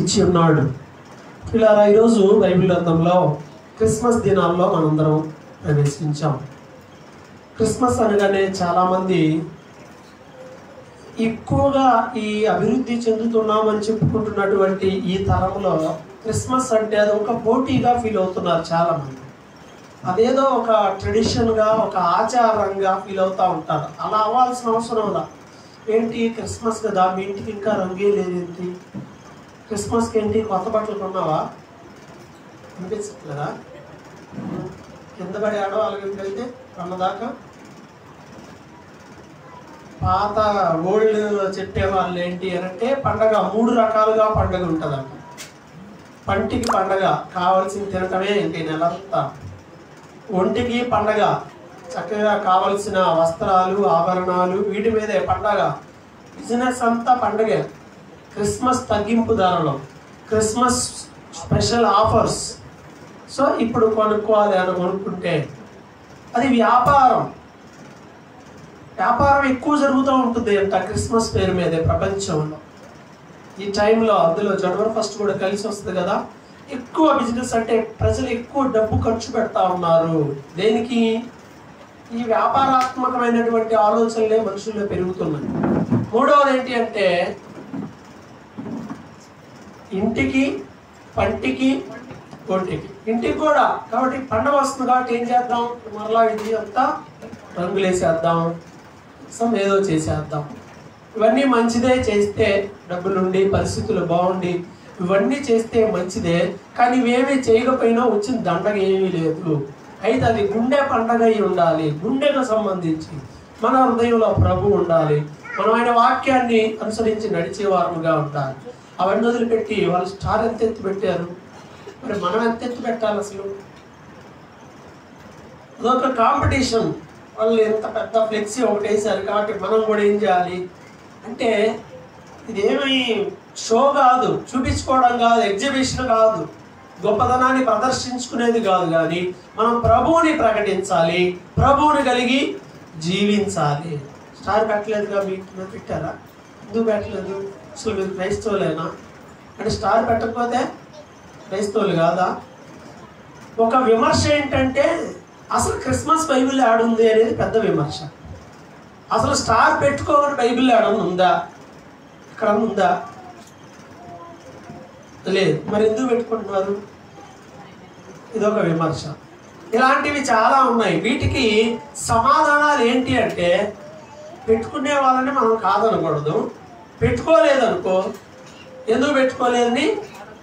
ఇచ్చి ఉన్నాడు. ఇలా ఈరోజు బైబిల్ గ్రంథంలో క్రిస్మస్ దినాల్లో మనందరం ప్రవేశించాం. క్రిస్మస్ అనగానే చాలామంది ఎక్కువగా ఈ అభివృద్ధి చెందుతున్నామని చెప్పుకుంటున్నటువంటి ఈ తరంలో క్రిస్మస్ అంటే అది ఒక పోటీగా ఫీల్ అవుతున్నారు చాలామంది. అదేదో ఒక ట్రెడిషన్గా, ఒక ఆచారంగా ఫీల్ అవుతూ ఉంటారు. అలా అవ్వాల్సిన అవసరంలా. ఏంటి క్రిస్మస్ కదా, మీ ఇంటికి ఇంకా రంగే లేదేంటి, క్రిస్మస్కి ఏంటి కొత్త బట్టలు కొన్నావా అనిపించట్లేదా? కింద పడి ఆడవాళ్ళకి వెళ్తే అన్నదాకా పాత ఓల్డ్ చెప్పేవాళ్ళు ఏంటి అని అంటే పండగ 3 రకాలుగా పండగ ఉంటుందంట. పంటికి పండగ, కావలసిన తినటమే ఇంక నెలంతా. ఒంటికి పండగ, చక్కగా కావలసిన వస్త్రాలు, ఆభరణాలు, వీటి మీదే పండగ. బిజినెస్ అంతా పండగే. క్రిస్మస్ తగ్గింపు ధరలు, క్రిస్మస్ స్పెషల్ ఆఫర్స్. సో ఇప్పుడు కొనుక్కోవాలి అని కొనుక్కుంటే అది వ్యాపారం ఎక్కువ జరుగుతూ ఉంటుంది అంట క్రిస్మస్ పేరు మీదే ప్రపంచంలో. ఈ టైంలో అందులో జనవరి 1 కూడా కలిసి వస్తుంది కదా, ఎక్కువ బిజినెస్ అంటే ప్రజలు ఎక్కువ డబ్బు ఖర్చు పెడతా ఉన్నారు. దేనికి? ఈ వ్యాపారాత్మకమైనటువంటి ఆలోచనలే మనుషుల్లో పెరుగుతున్నాయి. మూడవది ఏంటి అంటే ఇంటికి, పంటికి, ఒంటికి. ఇంటికి కూడా కాబట్టి పండగ వస్తుంది కాబట్టి ఏం చేద్దాం, మరలా ఇది అంతా రంగులేసేద్దాం, ఏదో చేసేద్దాం. ఇవన్నీ మంచిదే, చేస్తే డబ్బులుండి పరిస్థితులు బాగుండి ఇవన్నీ చేస్తే మంచిదే. కానీ ఇవేమీ చేయకపోయినా వచ్చిన దండగ ఏమీ లేదు. అయితే అది గుండె పండగ అయి ఉండాలి, గుండెకు సంబంధించి మన హృదయంలో ప్రభు ఉండాలి, మనం ఆయన వాక్యాన్ని అనుసరించి నడిచేవారముగా ఉండాలి. అవన్నీ వదిలిపెట్టి వాళ్ళు స్టార్ ఎంత ఎత్తి పెట్టారు, మరి మనం ఎంత ఎత్తి పెట్టాలి? అసలు అదొక కాంపిటీషన్. వాళ్ళు ఎంత పెద్ద ఫ్లెక్సీ ఒకటి వేసారు కాబట్టి మనం కూడా ఏం చేయాలి అంటే ఇదేమీ షో కాదు, చూపించుకోవడం కాదు, ఎగ్జిబిషన్ కాదు, గొప్పతనాన్ని ప్రదర్శించుకునేది కాదు. కానీ మనం ప్రభువుని ప్రకటించాలి, ప్రభువుని కలిగి జీవించాలి. స్టార్ పెట్టలేదుగా, మీకు పెట్టారా? ఎందుకు పెట్టలేదు? అసలు మీరు క్రైస్తవులేనా అంటే స్టార్ పెట్టకపోతే క్రైస్తవులు కాదా? ఒక విమర్శ ఏంటంటే అసలు క్రిస్మస్ బైబిల్ ఆడుంది అనేది పెద్ద విమర్శ. అసలు స్టార్ పెట్టుకోమని బైబిల్ ఆడని ఉందా? ఇక్కడ ఉందా? లేదు. మరి ఎందుకు పెట్టుకుంటున్నారు? ఇదొక విమర్శ. ఇలాంటివి చాలా ఉన్నాయి. వీటికి సమాధానాలు ఏంటి అంటే పెట్టుకునే వాళ్ళని మనం కాదనకూడదు, పెట్టుకోలేదనుకో ఎందుకు పెట్టుకోలేదని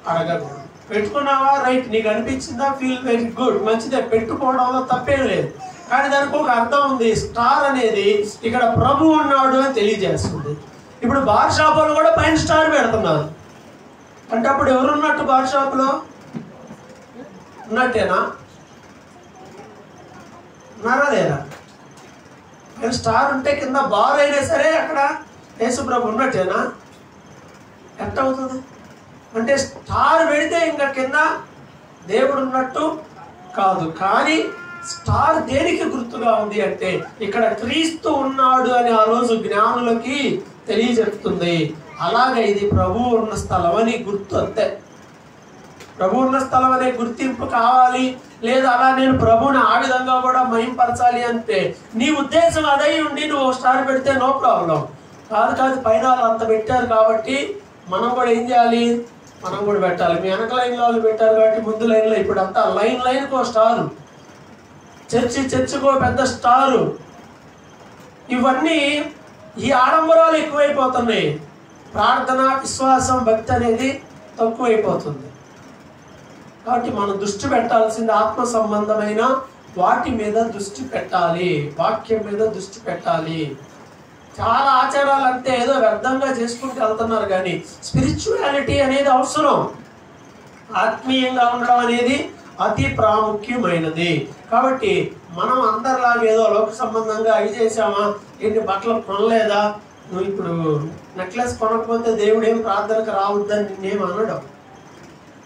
అడగకూడదు. పెట్టుకున్నావా, రైట్, నీకు అనిపించిందా, ఫీల్ వెరీ గుడ్, మంచిదే, పెట్టుకోవడంలో తప్పేం లేదు. కానీ దానికి ఒక అర్థం ఉంది. స్టార్ అనేది ఇక్కడ ప్రభు ఉన్నాడు అని తెలియజేస్తుంది. ఇప్పుడు బార్ షాపులు కూడా పైన స్టార్ పెడుతున్నారు అంటే అప్పుడు ఎవరున్నట్టు? బార్ షాపులో ఉన్నట్టేనా? ఉన్నారా లేరా? స్టార్ ఉంటే కింద బార్ అయినా సరే అక్కడ యేసుప్రభు ఉన్నట్టేనా? ఎట్ట అవుతుంది అంటే స్టార్ పెడితే ఇంకా కింద దేవుడు ఉన్నట్టు కాదు. కానీ స్టార్ దేనికి గుర్తుగా ఉంది అంటే ఇక్కడ క్రీస్తు ఉన్నాడు అని ఆ రోజు జ్ఞానులకి తెలియజెప్తుంది. అలాగే ఇది ప్రభువు ఉన్న స్థలం అని గుర్తు. అంతే, ప్రభు ఉన్న స్థలం అనే గుర్తింపు కావాలి. లేదా అలా నేను ప్రభువుని ఆ విధంగా కూడా మహింపరచాలి అంటే నీ ఉద్దేశం అదై ఉండి నువ్వు స్టార్ పెడితే నో ప్రాబ్లం. కాదు పైన అంత పెట్టారు కాబట్టి మనం కూడా ఏం చేయాలి, మనం కూడా పెట్టాలి. మీ వెనక లైన్లో వాళ్ళు పెట్టారు కాబట్టి ముందు లైన్లో ఇప్పుడు అంతా లైన్కో స్టారు, చర్చికో పెద్ద స్టారు. ఇవన్నీ ఈ ఆడంబరాలు ఎక్కువైపోతున్నాయి. ప్రార్థన, విశ్వాసం, భక్తి అనేది తక్కువైపోతుంది. కాబట్టి మనం దృష్టి పెట్టాల్సింది ఆత్మ సంబంధమైన వాటి మీద దృష్టి పెట్టాలి, వాక్యం మీద దృష్టి పెట్టాలి. చాలా ఆచారాలు అంటే ఏదో వ్యర్థంగా చేసుకుంటూ వెళ్తున్నారు. కానీ స్పిరిచువాలిటీ అనేది అవసరం. ఆత్మీయంగా ఉండడం అనేది అతి ప్రాముఖ్యమైనది. కాబట్టి మనం అందరిలాగా ఏదో లోక సంబంధంగా అవి చేసామా, ఏంటి బట్టలు కొనలేదా, నువ్వు ఇప్పుడు నెక్లెస్ కొనకపోతే దేవుడు ఏం ప్రార్థనకు రావద్దని నిన్నేం అనడం.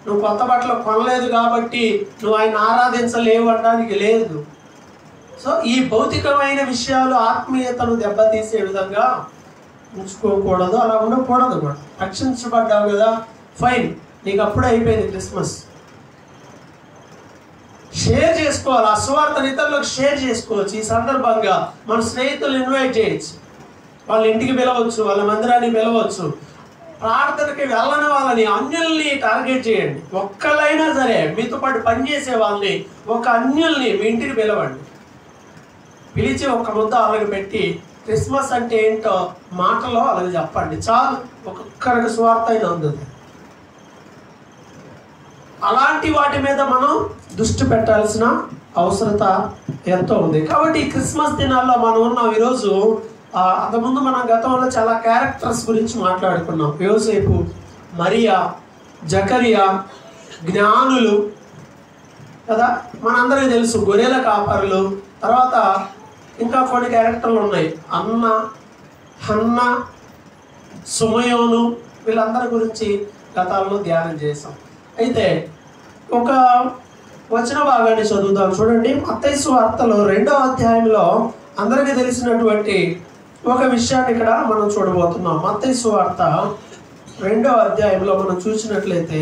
నువ్వు కొత్త బట్టలు కొనలేదు కాబట్టి నువ్వు ఆయన ఆరాధించలేవు అనడానికి లేదు. సో ఈ భౌతికమైన విషయాలు ఆత్మీయతను దెబ్బతీసే విధంగా ఉంచుకోకూడదు, అలా ఉండకూడదు కూడా. రక్షించబడ్డావు కదా, ఫైన్, నీకు అప్పుడే అయిపోయింది క్రిస్మస్. షేర్ చేసుకోవాలి, ఆ సువార్తను ఇతరులకు షేర్ చేసుకోవచ్చు. ఈ సందర్భంగా మన స్నేహితులు ఇన్వైట్ చేయొచ్చు, వాళ్ళ ఇంటికి పిలవచ్చు, వాళ్ళ మందిరానికి పిలవచ్చు. ప్రార్థనకి వెళ్ళని వాళ్ళని, అన్యుల్ని టార్గెట్ చేయండి. ఒక్కళ్ళైనా సరే మీతో పాటు పనిచేసే వాళ్ళని, ఒక అన్యుల్ని మీ ఇంటికి పిలవండి. పిలిచి ఒక ముద్ద అలాగే పెట్టి క్రిస్మస్ అంటే ఏంటో మాటలో అలాగే చెప్పండి. చాలు, ఒక్కొక్కరికి సువార్త అయినా ఉంది. అలాంటి వాటి మీద మనం దృష్టి పెట్టాల్సిన అవసరత ఎంతో ఉంది. కాబట్టి ఈ క్రిస్మస్ దినాల్లో మనం ఉన్నాం. ఈరోజు అంతకుముందు మనం గతంలో చాలా క్యారెక్టర్స్ గురించి మాట్లాడుకున్నాం. యోసేపు, మరియా, జకరియా, జ్ఞానులు కదా, మనందరికీ తెలుసు. గొర్రెల కాపరులు, తర్వాత ఇంకా కొన్ని క్యారెక్టర్లు ఉన్నాయి. అన్న, హన్న, సుమయోను, వీళ్ళందరి గురించి గతాల్లో ధ్యానం చేసాం. అయితే ఒక వచన భాగాన్ని చదువుదాం. చూడండి, మత్తయి సువార్తలో 2వ అధ్యాయంలో అందరికీ తెలిసినటువంటి ఒక విషయాన్ని ఇక్కడ మనం చూడబోతున్నాం. మత్తయి సువార్త 2వ అధ్యాయంలో మనం చూసినట్లయితే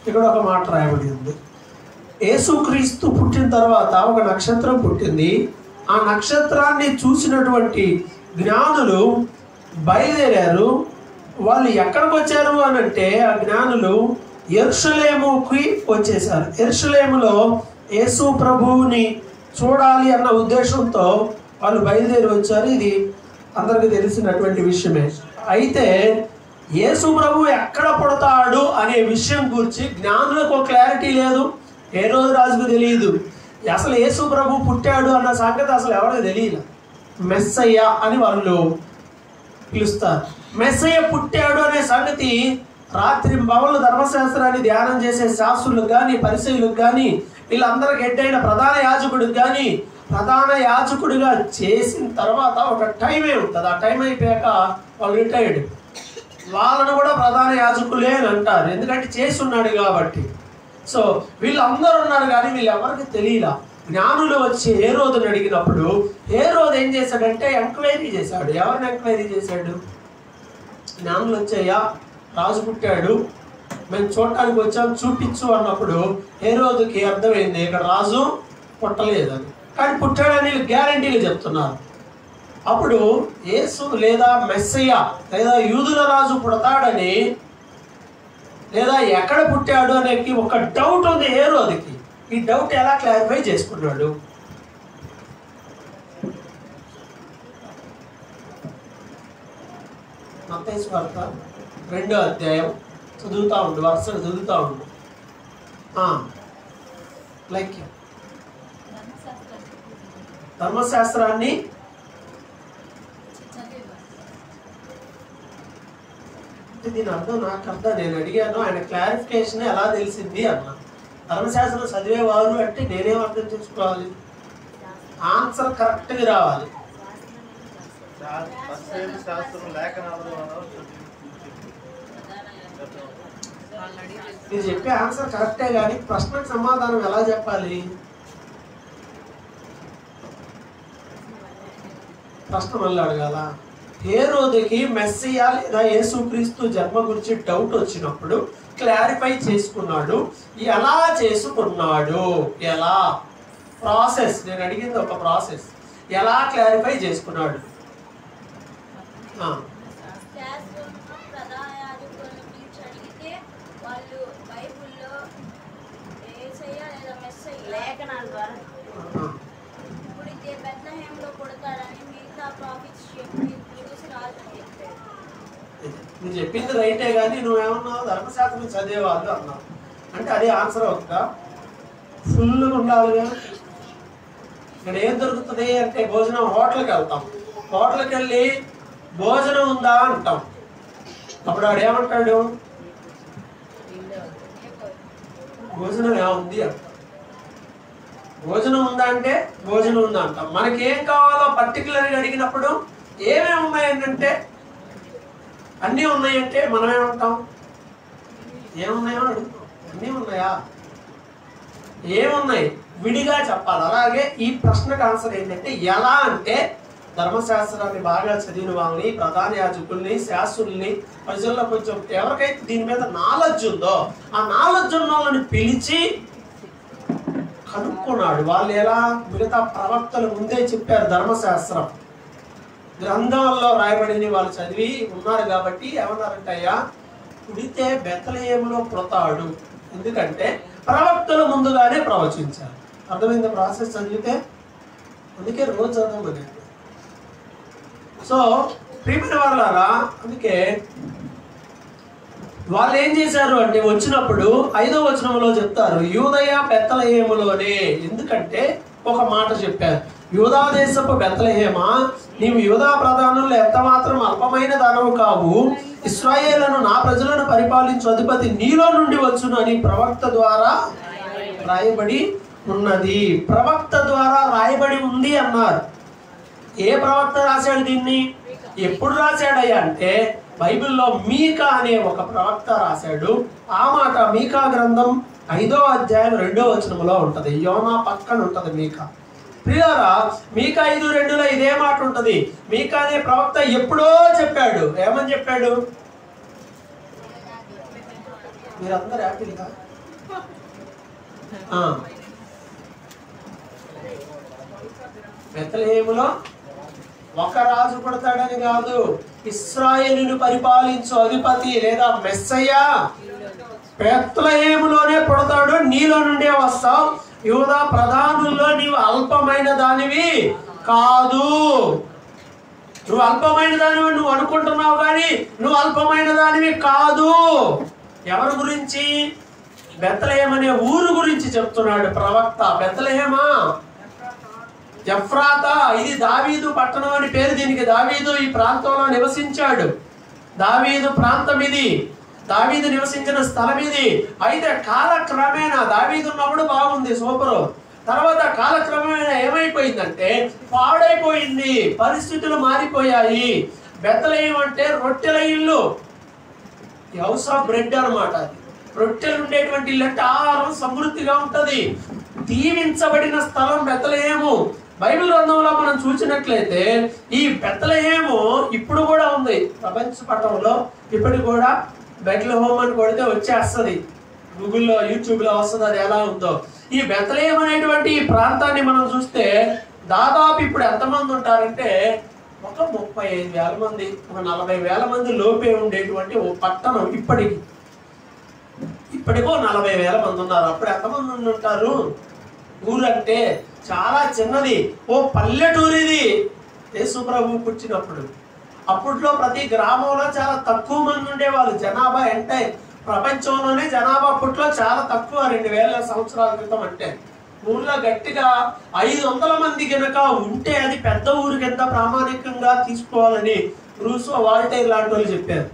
ఇక్కడ ఒక మాట రాయబడి ఉంది. యేసుక్రీస్తు పుట్టిన తర్వాత ఒక నక్షత్రం పుట్టింది. ఆ నక్షత్రాన్ని చూసినటువంటి జ్ఞానులు బయలుదేరారు. వాళ్ళు ఎక్కడికి వచ్చారు అని అంటే, ఆ జ్ఞానులు యెరూషలేముకి వచ్చేసారు. యెరూషలేములో యేసు ప్రభువుని చూడాలి అన్న ఉద్దేశంతో వాళ్ళు బయలుదేరి వచ్చారు. ఇది అందరికీ తెలిసినటువంటి విషయమే. అయితే యేసు ప్రభు ఎక్కడ పుడతాడు అనే విషయం గురించి జ్ఞానులకు క్లారిటీ లేదు. హేరోదు రాజుకు తెలియదు. అసలు యేసు ప్రభు పుట్టాడు అన్న సంగతి అసలు ఎవరికి తెలియదు. మెస్సయ్య అని వాళ్ళు పిలుస్తారు. మెస్సయ్య పుట్టాడు అనే సంగతి రాత్రి భవన్లు ధర్మశాస్త్రాన్ని ధ్యానం చేసే శాస్త్రులకు కానీ, పరిసయ్యులకు కానీ, వీళ్ళందరికి హెడ్ ప్రధాన యాజకుడికి కానీ, ప్రధాన యాజకుడిగా చేసిన తర్వాత ఒక టైమే ఉంటుంది. ఆ టైం అయిపోయాక వాళ్ళు రిటైర్డ్. వాళ్ళను కూడా ప్రధాన యాజకులే అని అంటారు, ఎందుకంటే చేసి ఉన్నాడు కాబట్టి. సో వీళ్ళందరూ ఉన్నారు కానీ వీళ్ళెవరికి తెలియలా. జ్ఞానులు వచ్చి హేరోదుని అడిగినప్పుడు హేరోదు ఏం చేశాడంటే ఎంక్వైరీ చేశాడు. ఎవరిని ఎంక్వైరీ చేశాడు? జ్ఞానులు వచ్చాయా, రాజు పుట్టాడు, మేము చూడటానికి వచ్చాం, చూపించు అన్నప్పుడు హేరోదుకి అర్థమైంది ఇక్కడ రాజు పుట్టలేదని. కానీ పుట్టాడని గ్యారంటీగా చెప్తున్నారు. అప్పుడు యేసు లేదా మెస్సయ్య లేదా యూదుల రాజు పుడతాడని, లేదా ఎక్కడ పుట్టాడు అనే ఒక డౌట్ ఉంది హేరోదుకి. ఈ డౌట్ ఎలా క్లారిఫై చేసుకున్నాడు? మత్తయి సువార్త 2వ అధ్యాయం చదువుతా ఉండు, వరుసగా చదువుతా ఉండు. లైక్ ధర్మశాస్త్రాన్ని దీని అర్థం నాకు అర్థం. నేను అడిగాను, ఆయన క్లారిఫికేషన్ ఎలా తెలిసింది అన్నా. ధర్మశాస్త్రం చదివేవారు అంటే నేనేం అర్థం చేసుకోవాలి? ఆన్సర్ కరెక్ట్గా రావాలి. మీరు చెప్పే ఆన్సర్ కరెక్టే, కానీ ప్రశ్నకు సమాధానం ఎలా చెప్పాలి? ప్రశ్న మళ్ళీ అడగాల. హేరోదుకి మెస్సియా లేదా యేసుక్రీస్తు జన్మ గురించి డౌట్ వచ్చినప్పుడు క్లారిఫై చేసుకున్నాడు. ఎలా చేసుకున్నాడు? ఎలా? ప్రాసెస్. నేను అడిగింది ఒక ప్రాసెస్. ఎలా క్లారిఫై చేసుకున్నాడు? నువ్వు చెప్పింది రైటే, కానీ నువ్వేమన్నావు? ధర్మశాస్త్రం చదివేవాళ్ళు అన్నావు. అంటే అదే ఆన్సర్ అవుతుందా? ఫుల్గా ఉండాలిగా. ఇక్కడ ఏం దొరుకుతుంది అంటే భోజనం, హోటల్కి వెళ్తాం. హోటల్కి వెళ్ళి భోజనం ఉందా అంటాం. అప్పుడు వాడు ఏమంటాడు? భోజనం ఏముంది అంటాం. భోజనం ఉందా అంటే భోజనం ఉందా అంటాం. మనకేం కావాలో పర్టికులర్గా అడిగినప్పుడు ఏమేమి ఉన్నాయంటే అన్నీ ఉన్నాయంటే మనం ఏమంటాం? ఏమున్నాయో అడుగుతాం. అన్నీ ఉన్నాయా? ఏమున్నాయి విడిగా చెప్పాలి. అలాగే ఈ ప్రశ్నకు ఆన్సర్ ఏంటంటే ఎలా అంటే ధర్మశాస్త్రాన్ని బాగా చదివిన వాళ్ళని, ప్రధాన యాజకుల్ని, శాస్త్రుల్ని, ప్రజల్లో కొంచెం ఎవరికైతే దీని మీద నాలెడ్జ్ ఉందో ఆ నాలెడ్జ్ ఉన్న వాళ్ళని పిలిచి కనుక్కున్నాడు. వాళ్ళు ఎలా, మిగతా ప్రవక్తలు ముందే చెప్పారు, ధర్మశాస్త్రం గ్రంథంలో రాయబడింది వాళ్ళు చదివి ఉన్నారు కాబట్టి ఏమన్నారంటే, అయ్యా పుడితే బెత్లెహేములో పుడతాడు, ఎందుకంటే ప్రవక్తలు ముందుగానే ప్రవచించారు. అర్థమైంది ప్రాసెస్ చదివితే? అందుకే రోజు చదవమని. సో ప్రియమైన వాళ్ళారా, అందుకే వాళ్ళు ఏం చేశారు అంటే వచ్చినప్పుడు 5వ వచనంలో చెప్తారు, యూదయ బెత్లెహేములోనే. ఎందుకంటే ఒక మాట చెప్పారు, యూదా దేశపు బెత్లెహేమా, నీవు యూదా ప్రధానుల్లో ఎంత మాత్రం అల్పమైన దానవు కావు, ఇశ్రాయేలును నా ప్రజలను పరిపాలించు అధిపతి నీలో నుండి వచ్చును అని ప్రవక్త ద్వారా రాయబడి ఉన్నది. ప్రవక్త ద్వారా రాయబడి ఉంది అన్నారు. ఏ ప్రవక్త రాశాడు దీన్ని? ఎప్పుడు రాశాడయ్యా అంటే బైబిల్లో మీకా అనే ఒక ప్రవక్త రాశాడు. ఆ మాట మీకా గ్రంథం 5వ అధ్యాయం 2వ వచనంలో ఉంటది. యోనా పక్కన ఉంటది మీకా. ప్రియారా, మీకా 5:2లో ఇదే మాట ఉంటది. మీకా అనే ప్రవక్త ఎప్పుడో చెప్పాడు. ఏమని చెప్పాడు? మీరందరూ హ్యాపీగా బెత్లెహేములో ఒక రాజు పుడతాడని కాదు, ఇశ్రాయేలును పరిపాలించు అధిపతి లేదా మెస్సయ్య బెత్లెహేములోనే పుడతాడు, నీలో నుండే వస్తావు. యూదా ప్రధానుల్లో నీవు అల్పమైన దానివి కాదు. నువ్వు అల్పమైన దానివి నువ్వు అనుకుంటున్నావు, కానీ నువ్వు అల్పమైన దానివి కాదు. ఎవరి గురించి? బెత్లెహేం అనే ఊరు గురించి చెప్తున్నాడు ప్రవక్త. బెత్లెహేమా, ఎఫ్రాతా, ఇది దావీదు పట్టణం అని పేరు దీనికి. దావీదు ఈ ప్రాంతంలో నివసించాడు. దావీదు ప్రాంతం ఇది, దావీదు నివసించిన స్థలం ఇది. అయితే కాలక్రమేణా దావీదు ఉన్నప్పుడు బాగుంది, సూపరు. తర్వాత కాలక్రమేణా ఏమైపోయిందంటే పాడైపోయింది, పరిస్థితులు మారిపోయాయి. బెత్లెహేం అంటే రొట్టెల ఇల్లు, హౌస్ ఆఫ్ బ్రెడ్ అనమాట. అది రొట్టెలు ఉండేటువంటి ఇల్లు అంటే ఆహారం సమృద్ధిగా ఉంటది. దీవించబడిన స్థలం బెత్లెహేము. బైబిల్ గ్రంథంలో మనం చూసినట్లయితే ఈ బెత్లెహేము ఇప్పుడు కూడా ఉంది ప్రపంచ పటంలో. ఇప్పటికి కూడా బెత్లెహేం అని కొడితే వచ్చేస్తుంది, గూగుల్లో యూట్యూబ్లో వస్తుంది అది ఎలా ఉందో. ఈ బెత్లెహేం అనేటువంటి ఈ ప్రాంతాన్ని మనం చూస్తే దాదాపు ఇప్పుడు ఎంతమంది ఉంటారంటే ఒక 35,000 మంది, ఒక 40,000 మంది లోపే ఉండేటువంటి ఓ పట్టణం. ఇప్పటికో 40,000 మంది ఉన్నారు. అప్పుడు ఎంతమంది ఉంటారు? ఊరంటే చాలా చిన్నది, ఓ పల్లెటూరు ఇది. యేసు ప్రభు పుట్టినప్పుడు అప్పట్లో ప్రతి గ్రామంలో చాలా తక్కువ మంది ఉండేవాళ్ళు. జనాభా అంటే ప్రపంచంలోనే జనాభా అప్పట్లో చాలా తక్కువ, 2000 సంవత్సరాల క్రితం. అంటే ఊళ్ళో గట్టిగా 500 మంది కనుక ఉంటే అది పెద్ద ఊరి కింద ప్రామాణికంగా తీసుకోవాలని రూసో, వాల్టైర్ లాంటి వాళ్ళు చెప్పారు.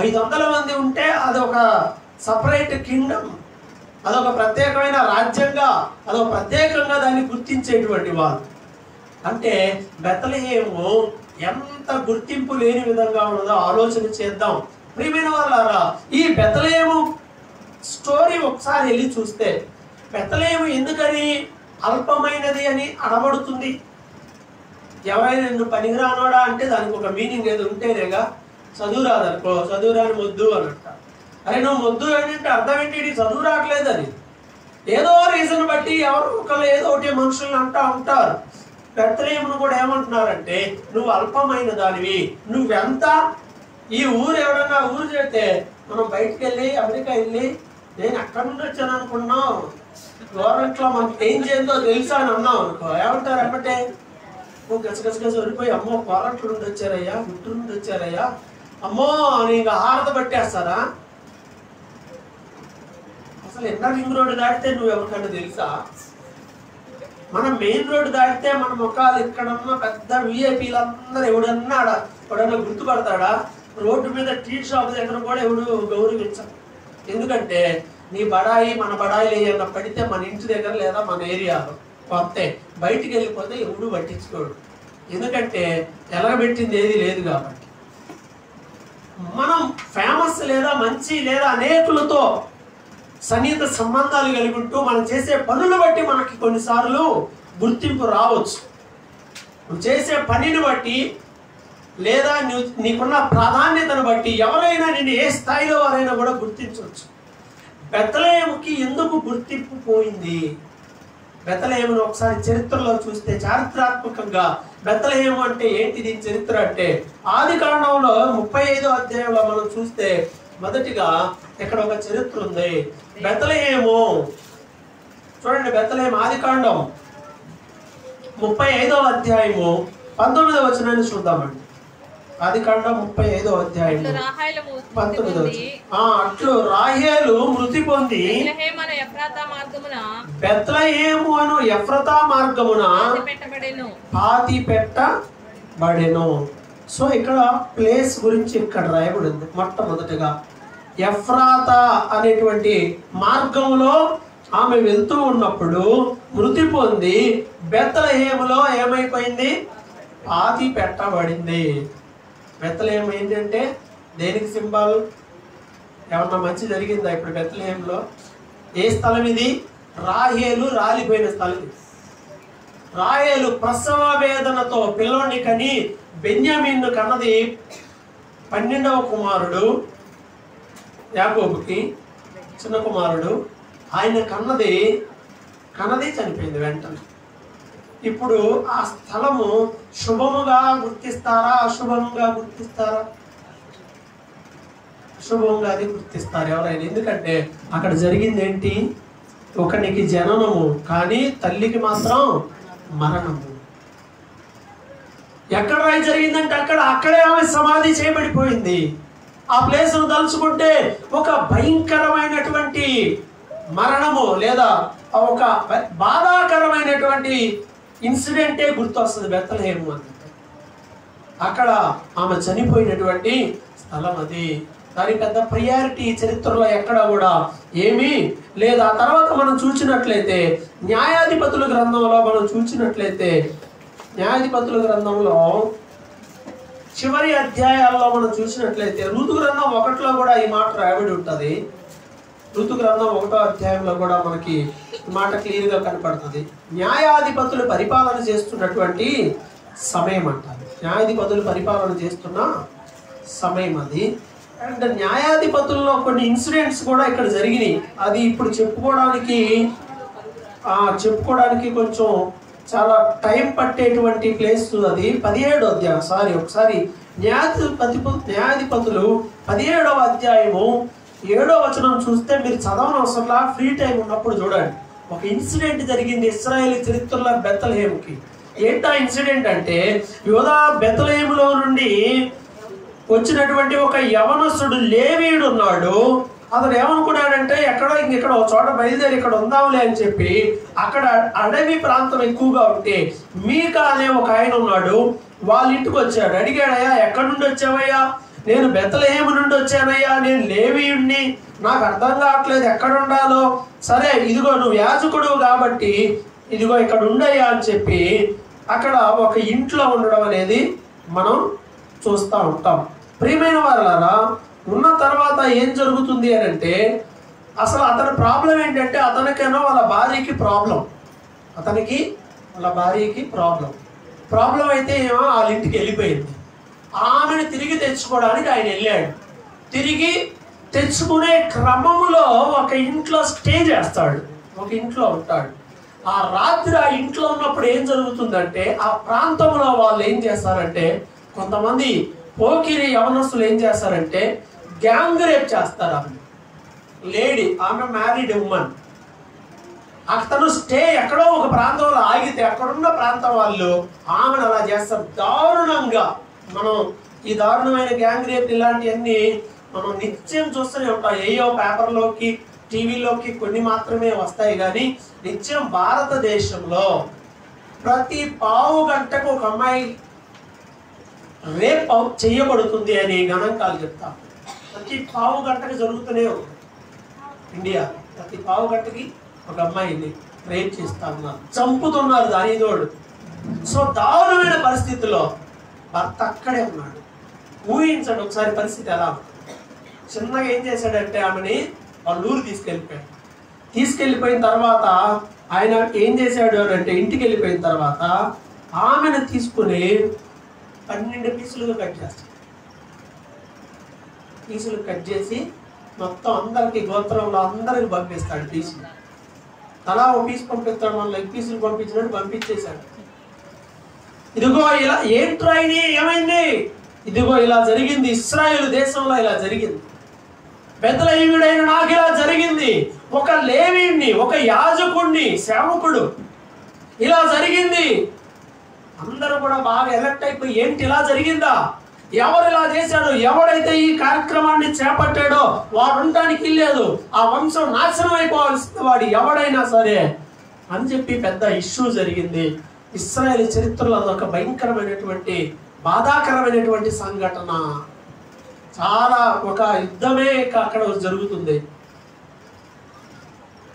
500 మంది ఉంటే అది ఒక సపరేట్ కింగ్డమ్, అదొక ప్రత్యేకమైన రాజ్యంగా, అదొక ప్రత్యేకంగా దాన్ని గుర్తించేటువంటి వాళ్ళు. అంటే బెత్లెహేము ఎంత గుర్తింపు లేని విధంగా ఉన్నదో ఆలోచన చేద్దాం. ప్రియమైన వాళ్ళారా, ఈ బెత్లెహేము స్టోరీ ఒకసారి వెళ్ళి చూస్తే బెత్లెహేము ఎందుకని అల్పమైనది అని అనబడుతుంది? ఎవరైనా నిన్ను పనికిరానోడా అంటే దానికి ఒక మీనింగ్ ఏదో ఉంటేనేగా. చదువు రాదనుకో, చదువురాని మొద్దు అని అంటారు. అరే నువ్వు మొద్దు అంటే అర్థం ఏంటి? చదువు రావట్లేదని. ఏదో రీజన్ బట్టి ఎవరు ఒకళ్ళు ఏదో ఒకటి మనుషులను అంటా ఉంటారు. బెత్లెహేమును కూడా ఏమంటున్నారంటే నువ్వు అల్పమైన దానివి, నువ్వెంత. ఈ ఊరు ఎవడన్నా ఊరు చెప్తే మనం బయటకు వెళ్ళి అమెరికా వెళ్ళి నేను అక్కడ నుండి వచ్చాను అనుకున్నాం, గవర్నమెంట్లో మనకి ఏం చేయందో తెలుసా అని అన్నాం అనుకో, ఏమంటారు? అంటే నువ్వు గసగసగస వరిపోయి అమ్మో కోరట్ల నుండి వచ్చారయ్యా, గుంటూరు నుండి వచ్చారయ్యా, అమ్మో అని ఇంకా హారత పట్టేస్తారా? అసలు ఎన్న రింగ్ రోడ్డు దాటితే నువ్వు ఎవరికన్నా తెలుసా? మనం మెయిన్ రోడ్డు దాటితే మన ముఖాలు ఎక్కడన్నా పెద్ద విఐపీలందరూ ఎవడన్నా గుర్తుపడతాడా? రోడ్డు మీద టీ షాప్ దగ్గర కూడా ఎవడు గౌరవించాలి. ఎందుకంటే నీ బడాయి మన బడాయిలు ఏమన్నా పడితే మన ఇంటి దగ్గర లేదా మన ఏరియాలో కొత్తే, బయటికి వెళ్ళిపోతే ఎవడు పట్టించుకోడు. ఎందుకంటే ఎలగబెట్టింది ఏది లేదు కాబట్టి. మనం ఫేమస్ లేదా మంచి లేదా అనేకులతో సన్నిహిత సంబంధాలు కలిగి ఉంటూ మనం చేసే పనులు బట్టి మనకి కొన్నిసార్లు గుర్తింపు రావచ్చు. నువ్వు చేసే పనిని బట్టి లేదా నీకున్న ప్రాధాన్యతను బట్టి ఎవరైనా నిన్ను ఏ స్థాయిలో వారైనా కూడా గుర్తించవచ్చు. బెత్లెహేముకి ఎందుకు గుర్తింపు పోయింది? బెత్లెహేమును ఒకసారి చరిత్రలో చూస్తే చారిత్రాత్మకంగా బెత్లెహేము అంటే ఏంటి, దీని చరిత్ర అంటే ఆదికాండంలో 35వ అధ్యాయంలో మనం చూస్తే మొదటిగా ఇక్కడ ఒక చరిత్ర ఉంది. బెత్లెహేము చూడండి, బెత్లెహేము ఆదికాండం 35వ అధ్యాయము 19వ వచనాన్ని చూద్దామండి. ఆదికాండం 35వ అధ్యాయము 19వ వచనం. అట్లు రాహేలు మృతి పొంది బెత్లెహేము అను ఎఫ్రాతా మార్గమున పాతి పెట్టబడెను. సో ఇక్కడ ప్లేస్ గురించి ఇక్కడ రాయబడింది. మొట్టమొదటిగా ఎఫ్రాతా అనేటువంటి మార్గంలో ఆమె వెళ్తూ ఉన్నప్పుడు మృతి పొంది బెత్లెహేములో ఏమైపోయింది? పాతి పెట్టబడింది. బెత్లెహేము ఏంటంటే దేనికి సింబల్? ఏమన్నా మంచి జరిగిందా ఇప్పుడు బెత్లెహేములో? ఏ స్థలం ఇది? రాహేలు రాలిపోయిన స్థలం. రాహేలు ప్రసవ వేదనతో పిల్లోని కని బెన్యామీను కన్నది 12వ కుమారుడు యాకోబుకి, చిన్న కుమారుడు. ఆయన కన్నది చనిపోయింది వెంటనే. ఇప్పుడు ఆ స్థలము శుభముగా గుర్తిస్తారా, అశుభంగా గుర్తిస్తారా? అశుభంగా అది గుర్తిస్తారు ఎవరైనా. ఎందుకంటే అక్కడ జరిగింది ఏంటి? ఒకనికి జననము, కానీ తల్లికి మాత్రం మరణము. ఎక్కడ రాయి జరిగిందంటే అక్కడే ఆమె సమాధి చేయబడిపోయింది. ఆ ప్లేస్ను తలుచుకుంటే ఒక భయంకరమైనటువంటి మరణము లేదా ఒక బాధాకరమైనటువంటి ఇన్సిడెంటే గుర్తొస్తుంది బెత్లెహేము అంటే. అక్కడ ఆమె చనిపోయినటువంటి స్థలం అది. దాని పెద్ద ప్రియారిటీ చరిత్రలో ఎక్కడ కూడా ఏమీ లేదు. ఆ తర్వాత మనం చూసినట్లయితే న్యాయాధిపతుల గ్రంథంలో న్యాయాధిపతుల గ్రంథంలో చివరి అధ్యాయాల్లో మనం చూసినట్లయితే ఋతు గ్రంథం 1లో కూడా ఈ మాట రాయబడి ఉంటుంది. ఋతు గ్రంథం 1వ అధ్యాయంలో కూడా మనకి ఈ మాట క్లియర్గా కనపడుతుంది. న్యాయాధిపతులు పరిపాలన చేస్తున్నటువంటి సమయం అంటారు. న్యాయాధిపతులు పరిపాలన చేస్తున్న సమయం అది. అండ్ న్యాయాధిపతుల్లో కొన్ని ఇన్సిడెంట్స్ కూడా ఇక్కడ జరిగినాయి. అది ఇప్పుడు చెప్పుకోవడానికి కొంచెం చాలా టైం పట్టేటువంటి ప్లేస్ అది. 17వ అధ్యాయం ఒకసారి న్యాయాధిపతులు 17వ అధ్యాయము 7వ వచనం చూస్తే మీరు చదవనవసరంలా, ఫ్రీ టైం ఉన్నప్పుడు చూడండి. ఒక ఇన్సిడెంట్ జరిగింది ఇశ్రాయేలు చరిత్రలో బెత్లెహేముకి. ఏంటా ఇన్సిడెంట్ అంటే, యూదా బెత్లెహేములో నుండి వచ్చినటువంటి ఒక యవనస్తుడు లేవీయుడు ఉన్నాడు. అతను ఏమనుకున్నాడంటే ఇక్కడ ఒక చోట బయలుదేరి ఇక్కడ ఉందాంలే అని చెప్పి అక్కడ అడవి ప్రాంతం ఎక్కువగా ఉంటే మీకా అనే ఒక ఆయన ఉన్నాడు. వాళ్ళ ఇంటికి వచ్చాడు. అడిగాడయ్యా, ఎక్కడి నుండి వచ్చావయ్యా? నేను బెత్లెహేము నుండి వచ్చానయ్యా, నేను లేవీయుడిని, నాకు అర్థం కావట్లేదు ఎక్కడ ఉండాలో. సరే ఇదిగో నువ్వు యాజకుడు కాబట్టి ఇదిగో ఇక్కడ ఉండయ్యా అని చెప్పి అక్కడ ఒక ఇంట్లో ఉండడం అనేది మనం చూస్తూ ఉంటాం. ప్రియమైన వారలారా, ఉన్న తర్వాత ఏం జరుగుతుంది అని అంటే, అసలు అతని ప్రాబ్లం ఏంటంటే అతనికైనా వాళ్ళ భార్యకి ప్రాబ్లం అయితే ఏమో వాళ్ళ ఇంటికి వెళ్ళిపోయింది. ఆమెను తిరిగి తెచ్చుకోవడానికి ఆయన వెళ్ళాడు. తిరిగి తెచ్చుకునే క్రమంలో ఒక ఇంట్లో స్టే చేస్తాడు, ఒక ఇంట్లో ఉంటాడు. ఆ రాత్రి ఆ ఇంట్లో ఉన్నప్పుడు ఏం జరుగుతుందంటే, ఆ ప్రాంతంలో వాళ్ళు ఏం చేస్తారంటే, కొంతమంది పోకిరి యవనస్తులు ఏం చేస్తారంటే గ్యాంగ్ రేప్ చేస్తారు. ఆమె మ్యారీడ్ ఉమెన్. అతను స్టే ఎక్కడో ఒక ప్రాంతంలో ఆగితే అక్కడున్న ప్రాంతం వాళ్ళు ఆమెను అలా చేస్తారు దారుణంగా. మనం ఈ దారుణమైన గ్యాంగ్ రేప్ ఇలాంటివన్నీ మనం నిత్యం చూస్తూనే ఉంటాం. ఏయో పేపర్లోకి టీవీలోకి కొన్ని మాత్రమే వస్తాయి, కానీ నిత్యం భారతదేశంలో ప్రతి పావు గంటకు ఒక అమ్మాయి రేప్ చేయబడుతుంది అని గణాంకాలు చెప్తాం. ప్రతి పావు గంటకి జరుగుతూనే ఉంది. ఇండియా ప్రతి పావు గంటకి ఒక అమ్మాయిని రేప్ చేస్తా ఉన్నారు, చంపుతున్నారు దాని తోడు. సో దారుణమైన పరిస్థితుల్లో భర్త అక్కడే ఉన్నాడు. ఊహించండి ఒకసారి పరిస్థితి ఎలా ఉంటుంది. చిన్నగా ఏం చేశాడంటే ఆమెని వాళ్ళ ఊరు తీసుకెళ్ళిపోయిన తర్వాత ఆయన ఏం చేశాడు అని అంటే, ఇంటికి వెళ్ళిపోయిన తర్వాత ఆమెను తీసుకుని 12 పీసులుగా కట్ చేస్తాడు. పీసులు కట్ చేసి మొత్తం అందరికి గోత్రంలో అందరికి పంపిస్తాడు. పీసులు తలా ఓ పీసు పంపిస్తాడు. మన లెగ్ పీసులు పంపించినట్టు పంపించేశాడు. ఇదిగో ఇలా ఏంట్రా ఇది ఏమైంది, ఇదిగో ఇలా జరిగింది, ఇశ్రాయేలు దేశంలో ఇలా జరిగింది, బెత్లెహేమీయుడైన నాకు ఇలా జరిగింది, ఒక లేవీయుణ్ణి, ఒక యాజకుణ్ణి, సేవకుడు ఇలా జరిగింది. అందరూ కూడా బాగా ఎలర్ట్ అయిపోయి ఏంటి ఇలా జరిగిందా, ఎవరు ఇలా చేశాడు, ఎవడైతే ఈ కార్యక్రమాన్ని చేపట్టాడో వాడు ఉండటానికి లేదు, ఆ వంశం నాశనం అయిపోవాల్సిన వాడు ఎవడైనా సరే అని చెప్పి పెద్ద ఇష్యూ జరిగింది. ఇశ్రాయేలు చరిత్రలో అదొక భయంకరమైనటువంటి బాధాకరమైనటువంటి సంఘటన. చాలా ఒక యుద్ధమే అక్కడ జరుగుతుంది.